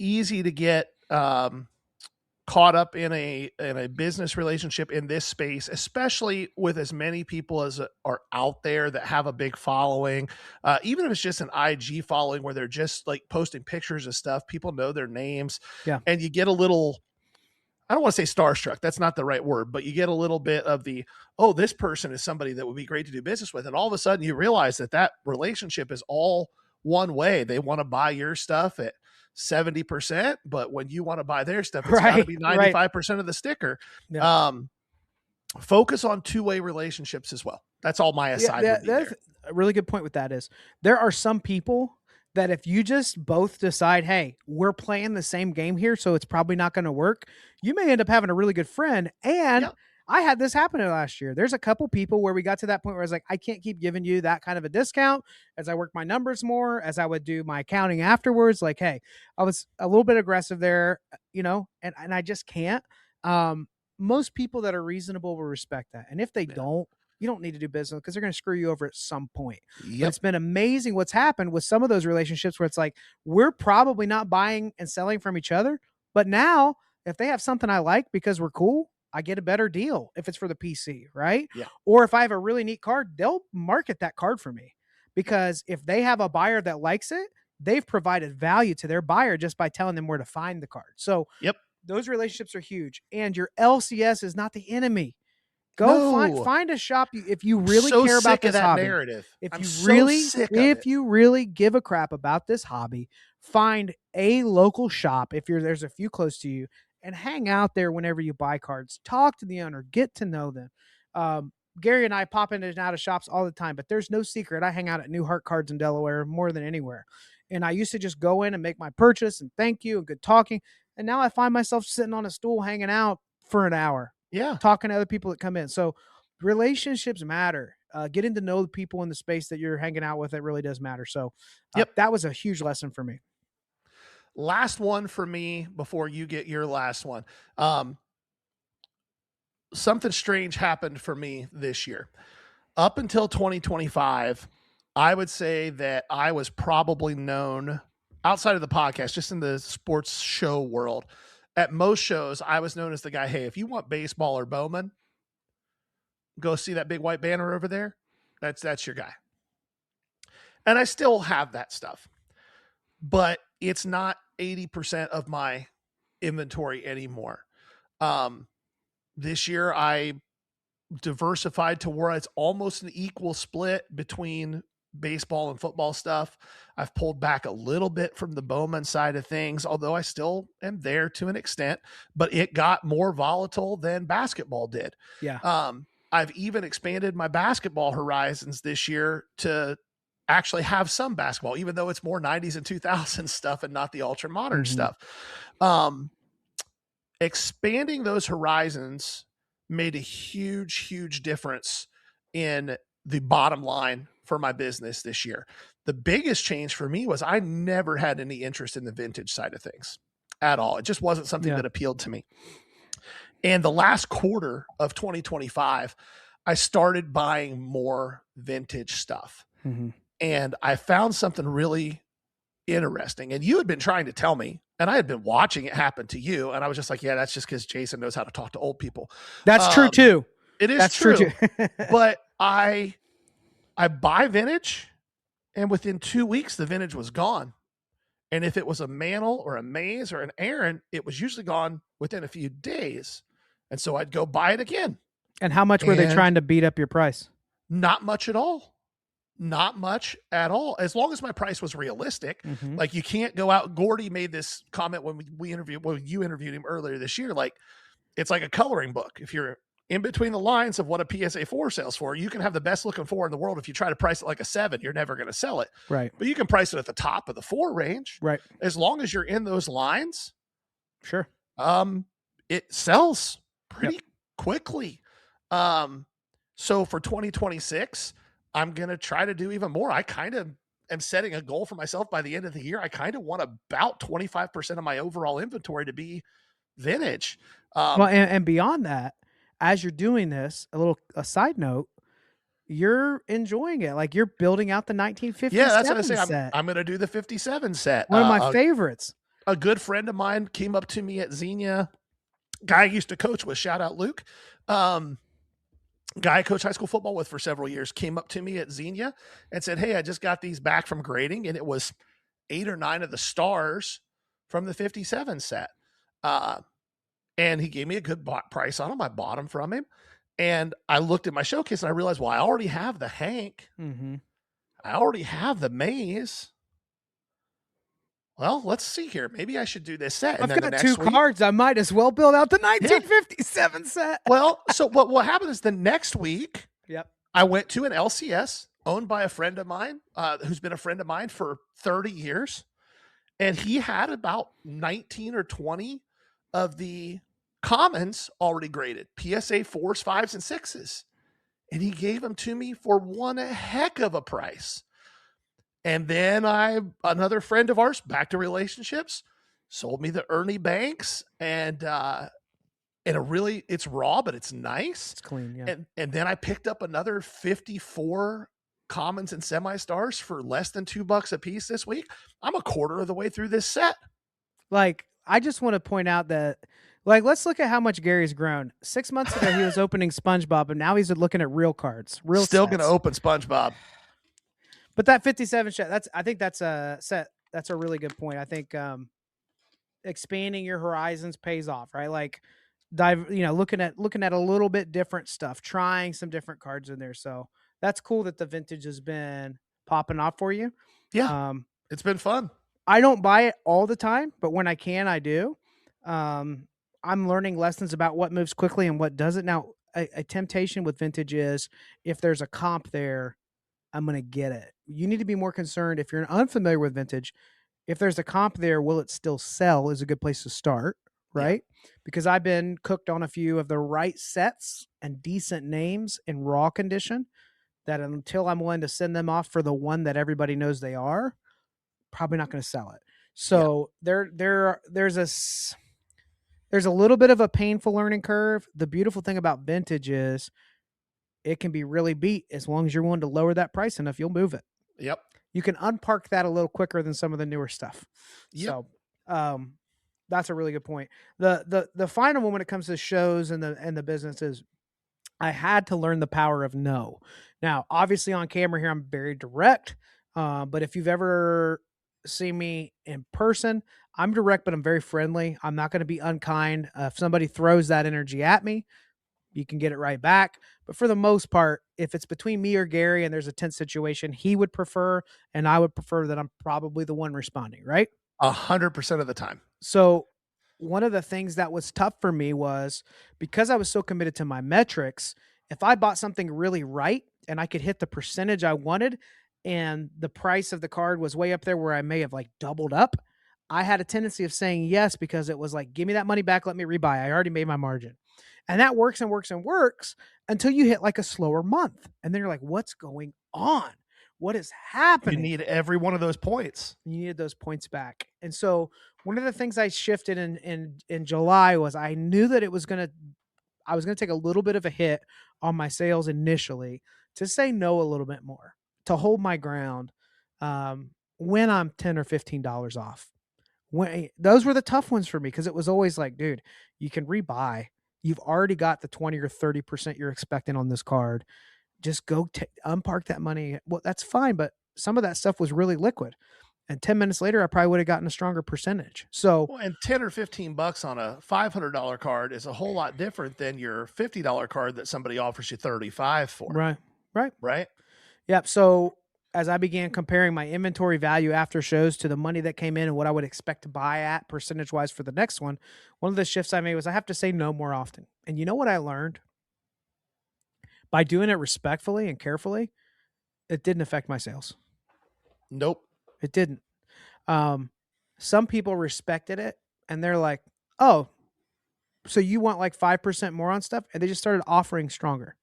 Speaker 2: easy to get caught up in a business relationship in this space, especially with as many people as are out there that have a big following. Even if it's just an IG following where they're just like posting pictures of stuff, people know their names.
Speaker 1: Yeah.
Speaker 2: And you get a little, I don't want to say starstruck. That's not the right word, but you get a little bit of the, oh, this person is somebody that would be great to do business with. And all of a sudden you realize that relationship is all one way. They want to buy your stuff at 70%, but when you want to buy their stuff, it's got to be 95% of the sticker. Yeah. Focus on two-way relationships as well. That's all my aside would be there.
Speaker 1: A really good point with that is there are some people that if you just both decide, hey, we're playing the same game here, so it's probably not going to work, you may end up having a really good friend. And I had this happen last year. There's a couple people where we got to that point where I was like, I can't keep giving you that kind of a discount as I work my numbers more, as I would do my accounting afterwards. Like, hey, I was a little bit aggressive there, and I just can't. Most people that are reasonable will respect that. And if they don't, you don't need to do business because they're going to screw you over at some point. But it's been amazing what's happened with some of those relationships where it's like, we're probably not buying and selling from each other. But now if they have something I like because we're cool, I get a better deal if it's for the PC, right?
Speaker 2: Yeah.
Speaker 1: Or if I have a really neat card, they'll market that card for me because if they have a buyer that likes it, they've provided value to their buyer just by telling them where to find the card. So those relationships are huge. And your LCS is not the enemy. Go find a shop if you really care about this hobby.
Speaker 2: Narrative.
Speaker 1: If you really give a crap about this hobby, find a local shop if there's a few close to you and hang out there whenever you buy cards. Talk to the owner, get to know them. Gary and I pop in and out of shops all the time, but there's no secret. I hang out at New Heart Cards in Delaware more than anywhere. And I used to just go in and make my purchase and thank you and good talking. And now I find myself sitting on a stool hanging out for an hour.
Speaker 2: Yeah.
Speaker 1: Talking to other people that come in. So relationships matter. Getting to know the people in the space that you're hanging out with, it really does matter. So that was a huge lesson for me.
Speaker 2: Last one for me before you get your last one. Something strange happened for me this year. Up until 2025, I would say that I was probably known outside of the podcast, just in the sports show world. At most shows, I was known as the guy, hey, if you want baseball or Bowman, go see that big white banner over there. That's your guy. And I still have that stuff. But it's not 80% of my inventory anymore. This year, I diversified to where it's almost an equal split between baseball and football stuff. I've pulled back a little bit from the Bowman side of things, although I still am there to an extent, but it got more volatile than basketball did.
Speaker 1: Yeah.
Speaker 2: I've even expanded my basketball horizons this year to actually have some basketball, even though it's more 90s and 2000s stuff and not the ultra modern stuff. Expanding those horizons made a huge difference in the bottom line for my business this year. The biggest change for me was I never had any interest in the vintage side of things at all. It just wasn't something that appealed to me. And the last quarter of 2025, I started buying more vintage stuff. And I found something really interesting. And you had been trying to tell me, and I had been watching it happen to you. And I was just like, yeah, that's just because Jason knows how to talk to old people.
Speaker 1: That's true too.
Speaker 2: It is true. But I buy vintage, and within 2 weeks, the vintage was gone. And if it was a Mantle or a Maze or an Aaron, it was usually gone within a few days. And so I'd go buy it again.
Speaker 1: And how much were they trying to beat up your price?
Speaker 2: Not much at all. Not much at all. As long as my price was realistic. Like, you can't go out. Gordy made this comment when you interviewed him earlier this year. Like, it's like a coloring book. If you're in between the lines of what a PSA 4 sells for, you can have the best looking 4 in the world. If you try to price it like a 7, you're never going to sell it.
Speaker 1: Right.
Speaker 2: But you can price it at the top of the 4 range.
Speaker 1: Right.
Speaker 2: As long as you're in those lines.
Speaker 1: Sure.
Speaker 2: It sells pretty quickly. So for 2026, I'm going to try to do even more. I kind of am setting a goal for myself by the end of the year. I kind of want about 25% of my overall inventory to be vintage.
Speaker 1: Well, and beyond that, as you're doing this, a side note, you're enjoying it. Like you're building out the
Speaker 2: Yeah, that's what I
Speaker 1: 1957
Speaker 2: say.
Speaker 1: set.
Speaker 2: I'm going to do the 57 set.
Speaker 1: One of my favorites.
Speaker 2: A good friend of mine came up to me at Xenia. Guy I used to coach with, shout out Luke. Guy I coached high school football with for several years came up to me at Xenia and said, "Hey, I just got these back from grading, and it was 8 or 9 of the stars from the 57 set." And he gave me a good price on them. I bought them from him. And I looked at my showcase and I realized, well, I already have the Hank.
Speaker 1: Mm-hmm.
Speaker 2: I already have the Maze. Well, let's see here. Maybe I should do this set. And
Speaker 1: I've got 2 cards. I might as well build out the 1957 set.
Speaker 2: Well, so what happened is the next week,
Speaker 1: yep,
Speaker 2: I went to an LCS owned by a friend of mine who's been a friend of mine for 30 years. And he had about 19 or 20 of the commons already graded, PSA 4s, 5s, and 6s. And he gave them to me for one heck of a price. And then another friend of ours, back to relationships, sold me the Ernie Banks, and it's raw, but it's nice.
Speaker 1: It's clean, yeah.
Speaker 2: And then I picked up another 54 commons and semi-stars for less than $2 a piece this week. I'm a quarter of the way through this set.
Speaker 1: Like, I just want to point out that, like, let's look at how much Gary's grown. 6 months ago, he was opening SpongeBob, and now he's looking at real cards.
Speaker 2: Still going to open SpongeBob.
Speaker 1: But that 57 set, I think that's a set. That's a really good point. I think expanding your horizons pays off, right? Like looking at a little bit different stuff, trying some different cards in there. So that's cool that the vintage has been popping off for you.
Speaker 2: Yeah. It's been fun.
Speaker 1: I don't buy it all the time, but when I can, I do. I'm learning lessons about what moves quickly and what doesn't. Now, a temptation with vintage is if there's a comp there, I'm going to get it. You need to be more concerned if you're unfamiliar with vintage. If there's a comp there, will it still sell is a good place to start, right? Yeah. Because I've been cooked on a few of the right sets and decent names in raw condition that until I'm willing to send them off for the one that everybody knows they are, probably not going to sell it. So there's a little bit of a painful learning curve. The beautiful thing about vintage is it can be really beat as long as you're willing to lower that price enough, you'll move it.
Speaker 2: Yep.
Speaker 1: You can unpark that a little quicker than some of the newer stuff. Yep. So that's a really good point. The final one when it comes to shows and the business is I had to learn the power of no. Now, obviously on camera here, I'm very direct. But if you've ever seen me in person, I'm direct, but I'm very friendly. I'm not going to be unkind. If somebody throws that energy at me, you can get it right back. But for the most part, if it's between me or Gary and there's a tense situation, he would prefer, and I would prefer that I'm probably the one responding, right?
Speaker 2: 100% of the time.
Speaker 1: So one of the things that was tough for me was because I was so committed to my metrics, if I bought something really right and I could hit the percentage I wanted and the price of the card was way up there where I may have like doubled up, I had a tendency of saying yes because it was like, give me that money back, let me rebuy. I already made my margin. And that works and works and works until you hit like a slower month. And then you're like, what's going on? What is happening?
Speaker 2: You need every one of those points.
Speaker 1: You needed those points back. And so one of the things I shifted in July was I knew that I was going to take a little bit of a hit on my sales initially to say no a little bit more, to hold my ground when I'm $10 or $15 off. Those were the tough ones for me because it was always like, dude, you can rebuy. You've already got the 20 or 30% you're expecting on this card. Just go unpark that money. Well, that's fine, but some of that stuff was really liquid. And 10 minutes later, I probably would have gotten a stronger percentage. So,
Speaker 2: and 10 or 15 bucks on a $500 card is a whole lot different than your $50 card that somebody offers you 35 for.
Speaker 1: Right. Yep. So as I began comparing my inventory value after shows to the money that came in and what I would expect to buy at percentage wise for the next one of the shifts I made was I have to say no more often. And you know what I learned? By doing it respectfully and carefully, it didn't affect my sales.
Speaker 2: Nope.
Speaker 1: It didn't. Some people respected it and they're like, oh, so you want like 5% more on stuff? And they just started offering stronger.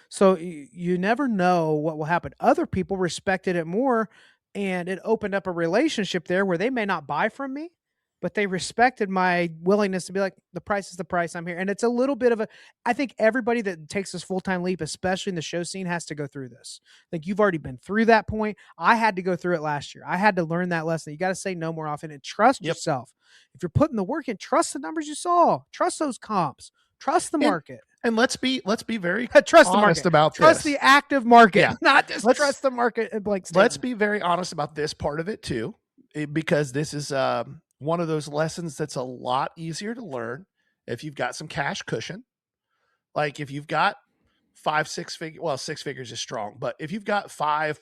Speaker 1: So you never know what will happen. Other people respected it more, and it opened up a relationship there where they may not buy from me, but they respected my willingness to be like, the price is the price, I'm here. And it's a little bit of a, I think everybody that takes this full-time leap, especially in the show scene, has to go through this. I think you've already been through that point. I had to go through it last year. I had to learn that lesson. You got to say no more often and trust
Speaker 2: Yep.
Speaker 1: yourself. If you're putting the work in, trust the numbers you saw, trust those comps, trust the market.
Speaker 2: And let's be very
Speaker 1: trust the
Speaker 2: honest
Speaker 1: market.
Speaker 2: about
Speaker 1: trust
Speaker 2: this.
Speaker 1: the active market,
Speaker 2: Yeah.
Speaker 1: not just trust the market and blank statement.
Speaker 2: Let's be very honest about this part of it too, because this is one of those lessons that's a lot easier to learn if you've got some cash cushion. Like if you've got 6 figures is strong, but if you've got 5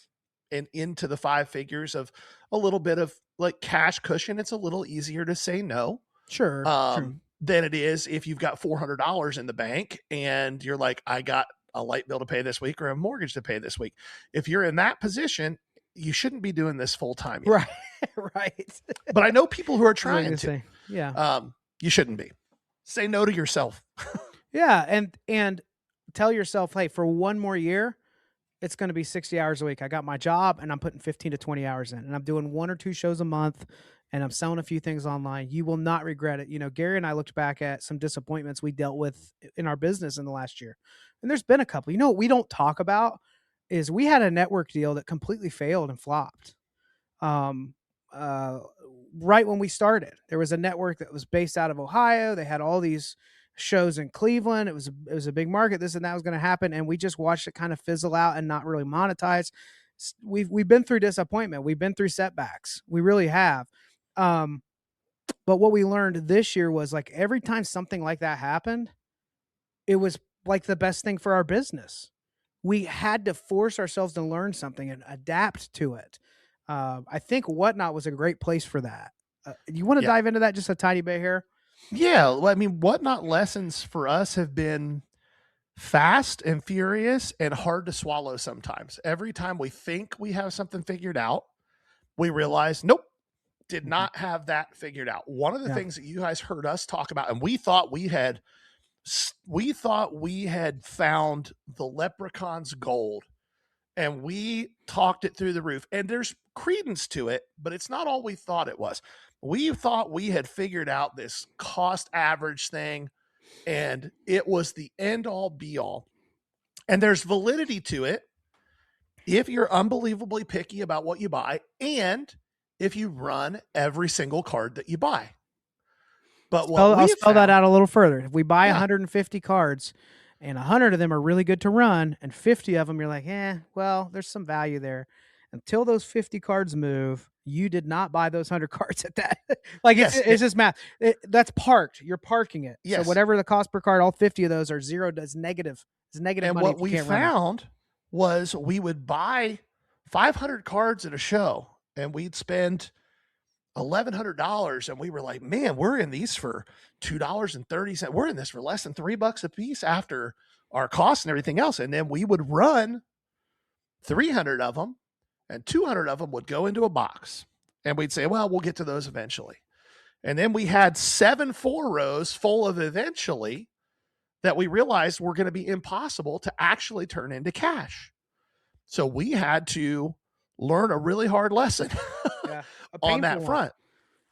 Speaker 2: and into the 5 figures of a little bit of like cash cushion, it's a little easier to say no.
Speaker 1: Sure.
Speaker 2: Than it is if you've got $400 in the bank and you're like, I got a light bill to pay this week or a mortgage to pay this week. If you're in that position, you shouldn't be doing this full time.
Speaker 1: Right. Right.
Speaker 2: But I know people who are trying to.
Speaker 1: Yeah.
Speaker 2: You shouldn't be. Say no to yourself.
Speaker 1: Yeah. And tell yourself, hey, for one more year, it's going to be 60 hours a week. I got my job and I'm putting 15 to 20 hours in, and I'm doing 1 or 2 shows a month, and I'm selling a few things online. You will not regret it. You know, Gary and I looked back at some disappointments we dealt with in our business in the last year. And there's been a couple. You know, what we don't talk about is we had a network deal that completely failed and flopped. Right when we started, there was a network that was based out of Ohio. They had all these shows in Cleveland. It was a big market. This and that was going to happen. And we just watched it kind of fizzle out and not really monetize. We've been through disappointment. We've been through setbacks. We really have. But what we learned this year was like every time something like that happened, it was like the best thing for our business. We had to force ourselves to learn something and adapt to it. I think Whatnot was a great place for that. You want to dive into that just a tiny bit here?
Speaker 2: Yeah. Well, I mean, Whatnot lessons for us have been fast and furious and hard to swallow sometimes. Every time we think we have something figured out, we realize, nope, did not have that figured out. One of the things that you guys heard us talk about, and we thought we had found the leprechaun's gold, and we talked it through the roof, and there's credence to it, but it's not all we thought it was. We thought we had figured out this cost average thing, and it was the end all be all. And there's validity to it if you're unbelievably picky about what you buy and if you run every single card that you buy. But
Speaker 1: I'll spell that out a little further. If we buy 150 cards and 100 of them are really good to run and 50 of them you're like, well, there's some value there. Until those 50 cards move, you did not buy those 100 cards at that. Like it's just math. That's parked. You're parking it.
Speaker 2: Yes.
Speaker 1: So whatever the cost per card, all 50 of those are zero. It's negative. It's negative
Speaker 2: and
Speaker 1: money.
Speaker 2: What we found was we would buy 500 cards at a show and we'd spend $1,100, and we were like, man, we're in these for $2.30. We're in this for less than $3 a piece after our costs and everything else. And then we would run 300 of them, and 200 of them would go into a box. And we'd say, well, we'll get to those eventually. And then we had 7 4 rows full of eventually that we realized were going to be impossible to actually turn into cash. So we had to learn a really hard lesson on that front.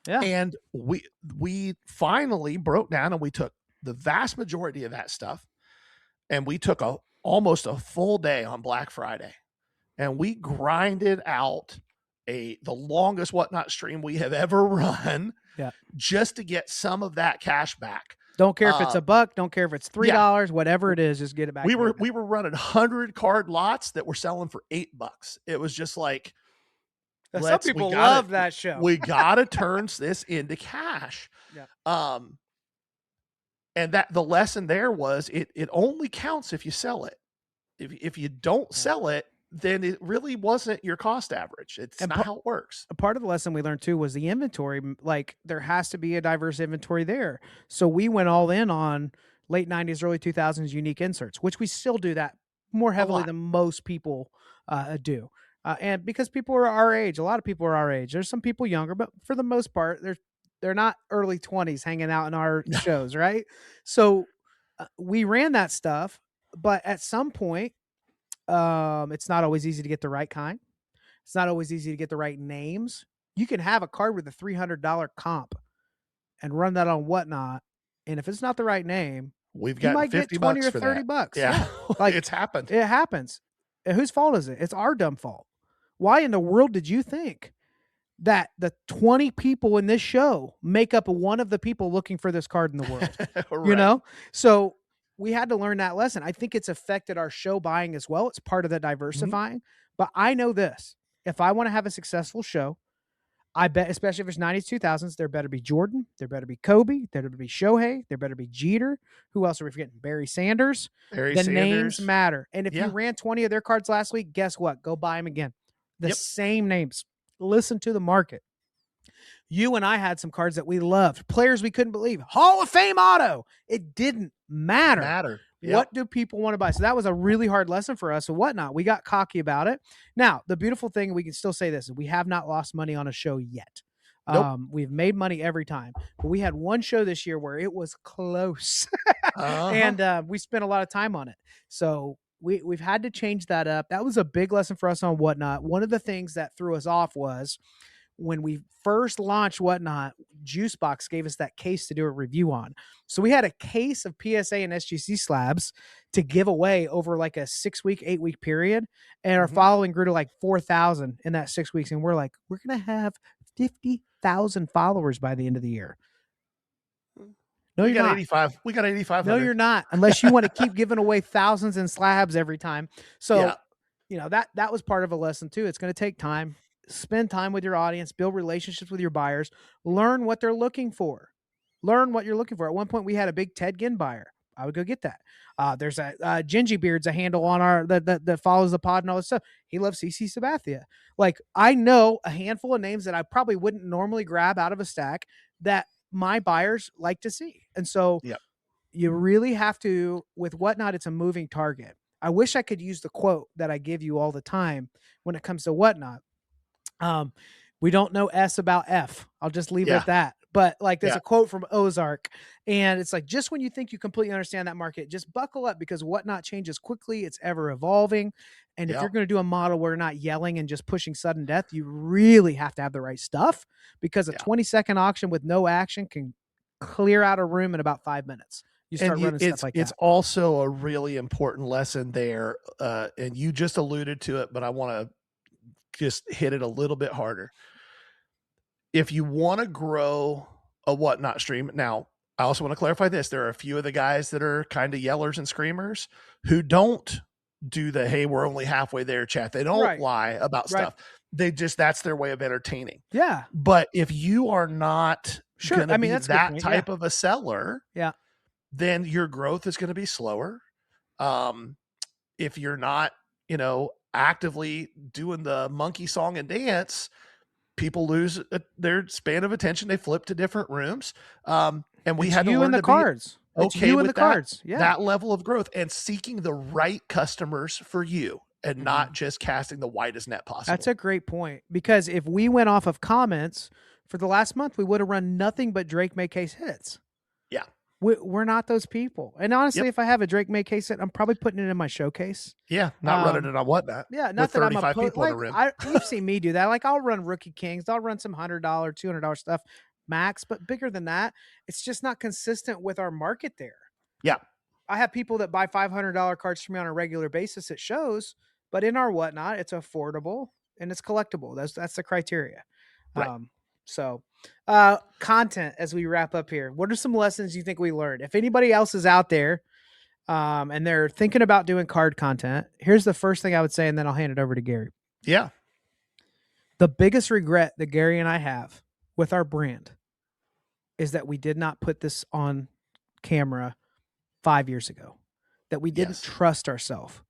Speaker 1: Yeah.
Speaker 2: And we finally broke down and we took the vast majority of that stuff and we took almost a full day on Black Friday and we grinded out the longest Whatnot stream we have ever run just to get some of that cash back.
Speaker 1: Don't care if it's $1, don't care if it's $3, whatever it is, just get it back.
Speaker 2: We were running 100 card lots that were selling for $8. It was just like,
Speaker 1: some people love that show.
Speaker 2: We got to turn this into cash.
Speaker 1: Yeah.
Speaker 2: And that the lesson there was it only counts if you sell it. If you don't sell it, then it really wasn't your cost average. It's not how it works.
Speaker 1: A part of the lesson we learned too was the inventory. Like there has to be a diverse inventory there. So we went all in on late 90s, early 2000s unique inserts, which we still do that more heavily than most people do. And because people are our age, a lot of people are our age. There's some people younger, but for the most part, they're not early 20s hanging out in our shows, right? So we ran that stuff, but at some point, It's not always easy to get the right kind. It's not always easy to get the right names. You can have a card with a $300 comp and run that on Whatnot, and if it's not the right name,
Speaker 2: We've
Speaker 1: you
Speaker 2: gotten
Speaker 1: might get
Speaker 2: 50
Speaker 1: 20
Speaker 2: bucks
Speaker 1: or
Speaker 2: for
Speaker 1: 30
Speaker 2: that.
Speaker 1: bucks.
Speaker 2: Yeah.
Speaker 1: Like
Speaker 2: It's happened.
Speaker 1: it happens. And whose fault is it? It's our dumb fault. Why in the world did you think that the 20 people in this show make up one of the people looking for this card in the world?
Speaker 2: Right.
Speaker 1: You know? So we had to learn that lesson. I think it's affected our show buying as well. It's part of the diversifying. But I know this. If I want to have a successful show, I bet, especially if it's 90s, 2000s, there better be Jordan, there better be Kobe, there better be Shohei, there better be Jeter. Who else are we forgetting? Barry Sanders.
Speaker 2: Barry
Speaker 1: The
Speaker 2: Sanders.
Speaker 1: names matter. And if
Speaker 2: Yeah.
Speaker 1: you ran 20 of their cards last week, guess what? Go buy them again. The
Speaker 2: Yep.
Speaker 1: same names. Listen to the market. You and I had some cards that we loved, players we couldn't believe. Hall of Fame auto. It didn't matter.
Speaker 2: Yep.
Speaker 1: What do people want to buy? So that was a really hard lesson for us and whatnot. We got cocky about it. Now, the beautiful thing, we can still say this, we have not lost money on a show yet.
Speaker 2: Nope.
Speaker 1: We've made money every time. But we had one show this year where it was close. And we spent a lot of time on it. So we've had to change that up. That was a big lesson for us on Whatnot. One of the things that threw us off was when we first launched Whatnot, Juicebox gave us that case to do a review on. So we had a case of PSA and SGC slabs to give away over like a 6-week, 8-week period. And our following grew to like 4,000 in that 6 weeks. And we're like, we're going to have 50,000 followers by the end of the year. No,
Speaker 2: we
Speaker 1: you're
Speaker 2: got
Speaker 1: not.
Speaker 2: 85. We got 85.
Speaker 1: No, you're not. Unless you want to keep giving away thousands in slabs every time. So, you know, that was part of a lesson too. It's going to take time. Spend time with your audience, build relationships with your buyers, learn what they're looking for. Learn what you're looking for. At one point, we had a big Ted Ginn buyer. I would go get that. There's a Gingy Beard's a handle on our that follows the pod and all this stuff. He loves CC Sabathia. Like, I know a handful of names that I probably wouldn't normally grab out of a stack that my buyers like to see. And so you really have to, with Whatnot, it's a moving target. I wish I could use the quote that I give you all the time when it comes to Whatnot. We don't know S about F. I'll just leave it at that. But like, there's a quote from Ozark, and it's like, just when you think you completely understand that market, just buckle up, because Whatnot changes quickly. It's ever evolving. And if you're going to do a model where you're not yelling and just pushing sudden death, you really have to have the right stuff, because a 20-second auction with no action can clear out a room in about 5 minutes. You start running stuff like that.
Speaker 2: It's also a really important lesson there. And you just alluded to it, but I want to just hit it a little bit harder. If you want to grow a Whatnot stream, now I also want to clarify this. There are a few of the guys that are kind of yellers and screamers who don't do the, hey, we're only halfway there chat. They don't lie about stuff. They just, that's their way of entertaining.
Speaker 1: Yeah.
Speaker 2: But if you are not going to be
Speaker 1: that's
Speaker 2: that type of a seller, then your growth is going to be slower. If you're not, actively doing the monkey song and dance, people lose their span of attention. They flip to different rooms. And we had to learn
Speaker 1: the
Speaker 2: to
Speaker 1: cards.
Speaker 2: be okay with
Speaker 1: cards.
Speaker 2: That level of growth, and seeking the right customers for you, and not just casting the widest net possible.
Speaker 1: That's a great point, because if we went off of comments for the last month, we would have run nothing but Drake May case hits.
Speaker 2: Yeah.
Speaker 1: We're not those people. And honestly, if I have a Drake May case hit, I'm probably putting it in my showcase.
Speaker 2: Yeah, not running it on Whatnot.
Speaker 1: Yeah, not that I'm a
Speaker 2: people in the room.
Speaker 1: You've seen me do that. Like, I'll run Rookie Kings. I'll run some $100, $200 stuff max, but bigger than that, it's just not consistent with our market there.
Speaker 2: Yeah.
Speaker 1: I have people that buy $500 cards from me on a regular basis at shows, but in our Whatnot, it's affordable and it's collectible. That's the criteria.
Speaker 2: Right.
Speaker 1: So content, as we wrap up here, what are some lessons you think we learned? If anybody else is out there and they're thinking about doing card content, here's the first thing I would say, and then I'll hand it over to Gary.
Speaker 2: Yeah.
Speaker 1: The biggest regret that Gary and I have with our brand is that we did not put this on camera 5 years ago, that we didn't trust ourselves.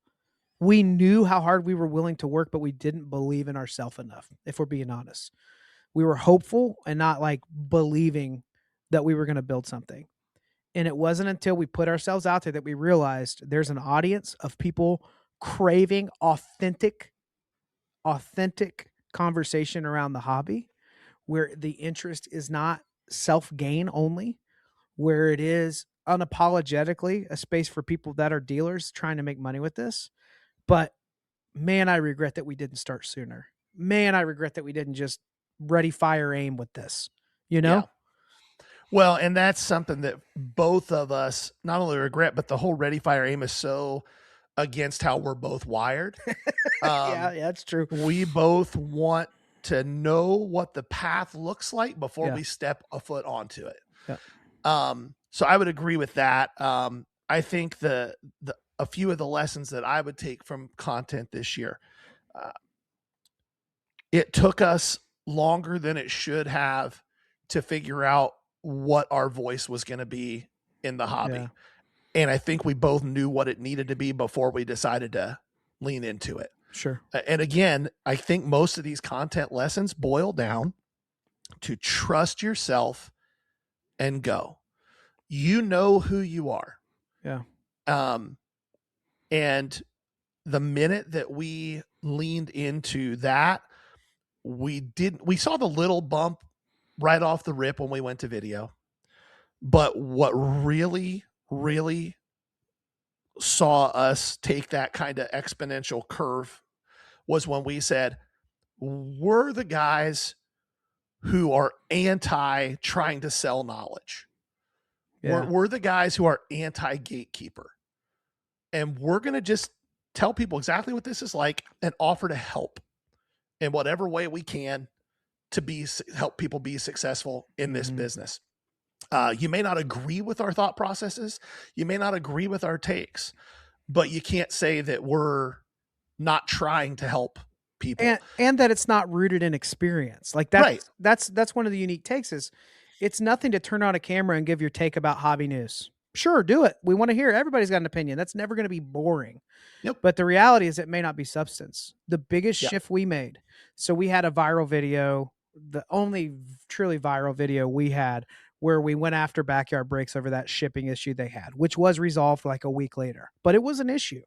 Speaker 1: We knew how hard we were willing to work, but we didn't believe in ourselves enough, if we're being honest. We were hopeful and not like believing that we were going to build something. And it wasn't until we put ourselves out there that we realized there's an audience of people craving authentic conversation around the hobby, where the interest is not self-gain only, where it is unapologetically a space for people that are dealers trying to make money with this. But man, I regret that we didn't start sooner. Man, I regret that we didn't just ready, fire, aim with this, you know?
Speaker 2: Yeah. Well, and that's something that both of us not only regret, but the whole ready, fire, aim is so against how we're both wired.
Speaker 1: Yeah, that's true.
Speaker 2: We both want to know what the path looks like before we step a foot onto it.
Speaker 1: Yeah.
Speaker 2: So I would agree with that. I think a few of the lessons that I would take from content this year, it took us longer than it should have to figure out what our voice was going to be in the hobby.
Speaker 1: Yeah.
Speaker 2: And I think we both knew what it needed to be before we decided to lean into it.
Speaker 1: Sure.
Speaker 2: And again, I think most of these content lessons boil down to trust yourself and go. You know who you are.
Speaker 1: Yeah.
Speaker 2: And the minute that we leaned into that, we saw the little bump right off the rip when we went to video. But what really, really saw us take that kind of exponential curve was when we said, we're the guys who are anti trying to sell knowledge.
Speaker 1: Yeah.
Speaker 2: We're the guys who are anti gatekeeper. And we're going to just tell people exactly what this is like and offer to help in whatever way we can to help people be successful in this business. You may not agree with our thought processes. You may not agree with our takes, but you can't say that we're not trying to help people.
Speaker 1: And that it's not rooted in experience. Like that's one of the unique takes is it's nothing to turn on a camera and give your take about hobby news. Sure, do it. We want to hear it. Everybody's got an opinion. That's never going to be boring.
Speaker 2: Yep.
Speaker 1: But the reality is it may not be substance. The biggest shift we made. So we had a viral video, the only truly viral video we had, where we went after Backyard Breaks over that shipping issue they had, which was resolved like a week later. But it was an issue.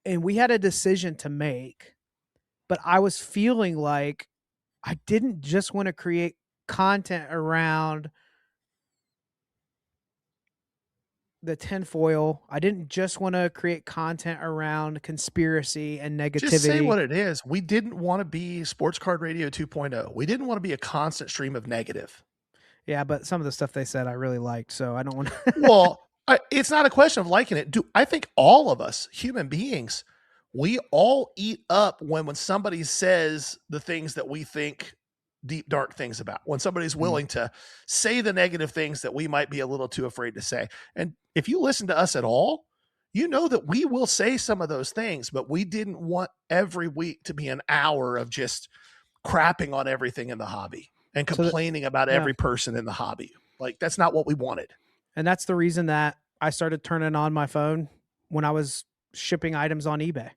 Speaker 1: And we had a decision to make. But I was feeling like I didn't just want to create content around the tinfoil. I didn't just want to create content around conspiracy and negativity.
Speaker 2: Just say what it is. We didn't want to be Sports Card Radio 2.0. We didn't want to be a constant stream of negative.
Speaker 1: Yeah, but some of the stuff they said I really liked, so I don't want to.
Speaker 2: Well, it's not a question of liking it. I think all of us, human beings, we all eat up when somebody says the things that we think deep, dark things about, when somebody's willing to say the negative things that we might be a little too afraid to say. And if you listen to us at all, you know that we will say some of those things, but we didn't want every week to be an hour of just crapping on everything in the hobby and complaining about every person in the hobby. Like, that's not what we wanted.
Speaker 1: And that's the reason that I started turning on my phone when I was shipping items on eBay.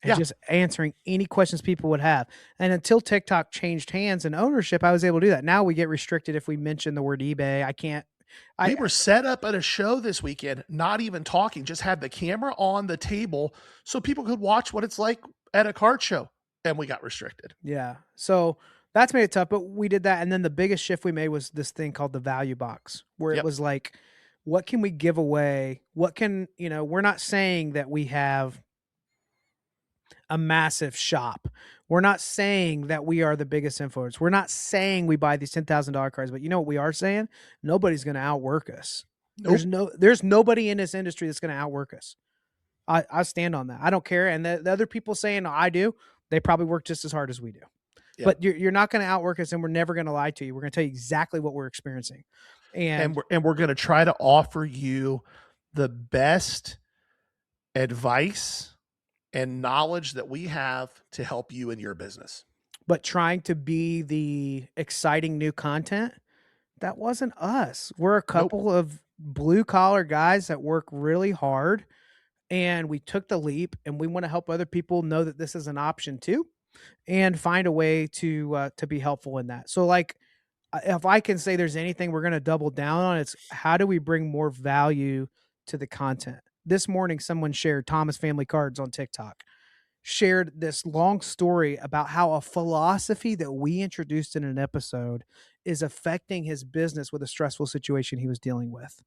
Speaker 1: And just answering any questions people would have. And until TikTok changed hands and ownership, I was able to do that. Now we get restricted if we mention the word eBay. I can't.
Speaker 2: We were set up at a show this weekend, not even talking, just had the camera on the table so people could watch what it's like at a card show. And we got restricted.
Speaker 1: Yeah. So that's made it tough, but we did that. And then the biggest shift we made was this thing called the value box, where it was like, what can we give away? What can, we're not saying that we have a massive shop. We're not saying that we are the biggest influence. We're not saying we buy these $10,000 cards, but you know what we are saying? Nobody's going to outwork us. Nope. There's nobody in this industry that's going to outwork us. I stand on that. I don't care. And the other people saying I do, they probably work just as hard as we do. Yeah. But you're not going to outwork us, and we're never going to lie to you. We're going to tell you exactly what we're experiencing. And
Speaker 2: we're going to try to offer you the best advice and knowledge that we have to help you in your business.
Speaker 1: But trying to be the exciting new content, that wasn't us. We're a couple of blue collar guys that work really hard, and we took the leap, and we want to help other people know that this is an option too, and find a way to be helpful in that. So like, if I can say there's anything we're going to double down on, it's how do we bring more value to the content? This morning, someone shared, Thomas Family Cards on TikTok, shared this long story about how a philosophy that we introduced in an episode is affecting his business with a stressful situation he was dealing with.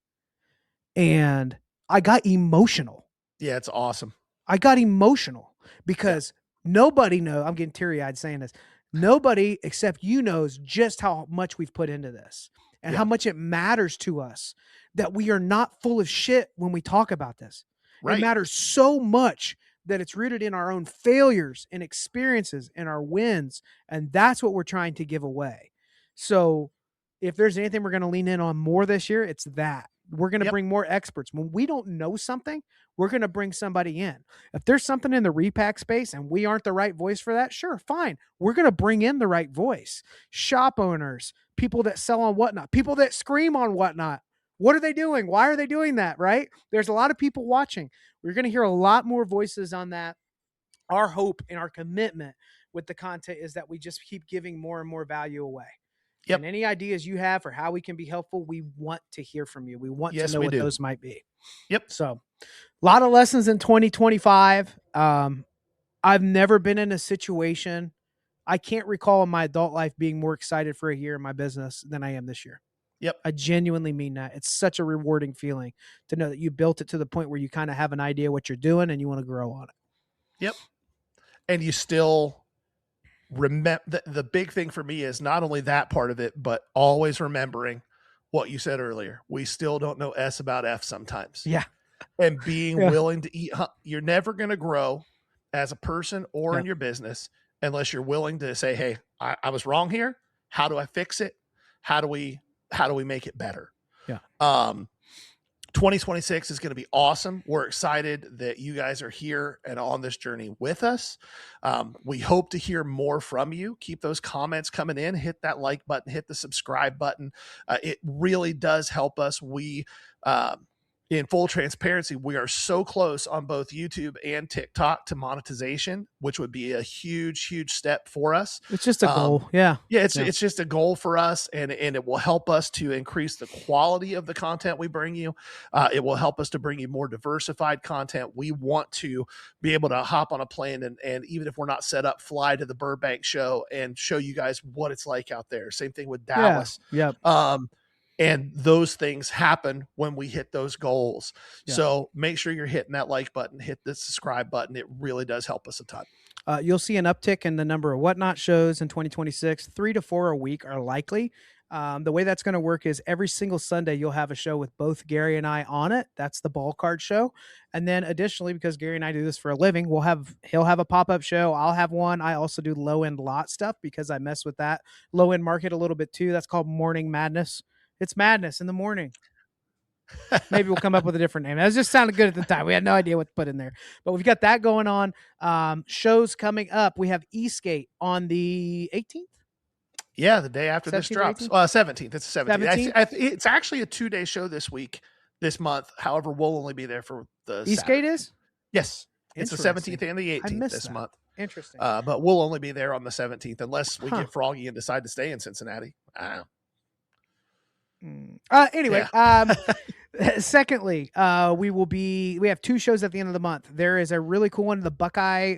Speaker 1: And I got emotional.
Speaker 2: Yeah, it's awesome.
Speaker 1: I got emotional. because nobody knows. I'm getting teary eyed saying this. Nobody except you knows just how much we've put into this and how much it matters to us that we are not full of shit when we talk about this. It matters so much that it's rooted in our own failures and experiences and our wins. And that's what we're trying to give away. So if there's anything we're going to lean in on more this year, it's that. We're going to bring more experts. When we don't know something, we're going to bring somebody in. If there's something in the repack space and we aren't the right voice for that, sure, fine. We're going to bring in the right voice. Shop owners, people that sell on Whatnot, people that scream on Whatnot. What are they doing? Why are they doing that? Right? There's a lot of people watching. We're going to hear a lot more voices on that. Our hope and our commitment with the content is that we just keep giving more and more value away. And any ideas you have for how we can be helpful, we want to hear from you. We want to know what those might be. So a lot of lessons in 2025. I've never been in a situation. I can't recall in my adult life being more excited for a year in my business than I am this year. I genuinely mean that. It's such a rewarding feeling to know that you built it to the point where you kind of have an idea what you're doing and you want to grow on it.
Speaker 2: And you still remember the big thing for me is not only that part of it, but always remembering what you said earlier. We still don't know S about F sometimes. And being willing to eat. You're never going to grow as a person or in your business unless you're willing to say, hey, I was wrong here. How do I fix it? How do we make it better? 2026 is going to be awesome. We're excited that you guys are here and on this journey with us. We hope to hear more from you. Keep those comments coming in. Hit that like button. Hit the subscribe button. It really does help us. We, in full transparency, we are so close on both YouTube and TikTok to monetization, which would be a huge, huge step for us.
Speaker 1: It's just a goal.
Speaker 2: It's just a goal for us, and it will help us to increase the quality of the content we bring you. It will help us to bring you more diversified content. We want to be able to hop on a plane and even if we're not set up, fly to the Burbank show and show you guys what it's like out there. Same thing with Dallas. And those things happen when we hit those goals. So make sure you're hitting that like button, hit the subscribe button. It really does help us a ton.
Speaker 1: You'll see an uptick in the number of Whatnot shows in 2026. 3 to 4 a week are likely. The way that's going to work is every single Sunday, you'll have a show with both Gary and I on it. That's the Ballcard Show. And then additionally, because Gary and I do this for a living, he'll have a pop-up show. I'll have one. I also do low-end lot stuff because I mess with that low-end market a little bit too. That's called Morning Madness. It's madness in the morning. Maybe we'll come up with a different name. That just sounded good at the time. We had no idea what to put in there. But we've got that going on. Shows coming up. We have Eastgate on the 18th.
Speaker 2: Yeah, the day after this drops. 17th. It's the 17th.
Speaker 1: 17th?
Speaker 2: It's actually a 2-day show this month. However, we'll only be there for the
Speaker 1: Eastgate is?
Speaker 2: Yes. It's the 17th and the 18th this month.
Speaker 1: Interesting.
Speaker 2: But we'll only be there on the 17th unless we get froggy and decide to stay in Cincinnati. I don't know.
Speaker 1: Anyway, secondly, we have 2 shows at the end of the month. There is a really cool one, the Buckeye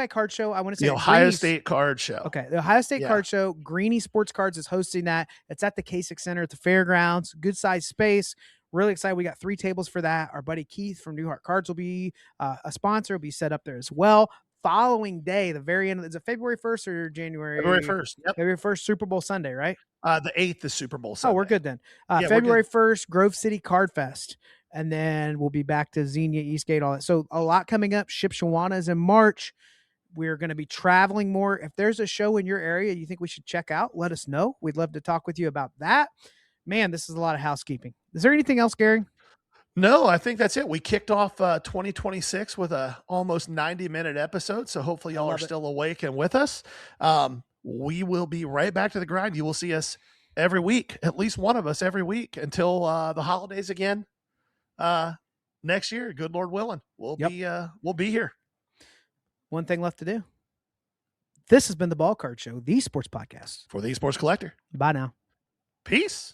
Speaker 1: Card Show. I want to say
Speaker 2: the Ohio State Card Show.
Speaker 1: Okay. The Ohio State Card Show. Greeny Sports Cards is hosting that. It's at the Kasich Center at the fairgrounds. Good size space. Really excited. We got 3 tables for that. Our buddy Keith from New Heart Cards will be a sponsor, will be set up there as well. Following day, the very end, is it February 1st or January?
Speaker 2: February 1st. Yep.
Speaker 1: February 1st, Super Bowl Sunday, right?
Speaker 2: The 8th is Super Bowl Sunday.
Speaker 1: Oh, we're good then. February 1st, Grove City Card Fest. And then we'll be back to Xenia, Eastgate, all that. So a lot coming up. Shipshawana is in March. We're going to be traveling more. If there's a show in your area you think we should check out, let us know. We'd love to talk with you about that. Man, this is a lot of housekeeping. Is there anything else, Gary?
Speaker 2: No, I think that's it. We kicked off 2026 with a almost 90-minute episode. So hopefully y'all are still awake and with us. We will be right back to the grind. You will see us every week, at least one of us every week until the holidays again next year. Good Lord willing, we'll be here.
Speaker 1: One thing left to do. This has been the Ballcard Show, the sports podcast
Speaker 2: for the Sports Collector.
Speaker 1: Bye now.
Speaker 2: Peace.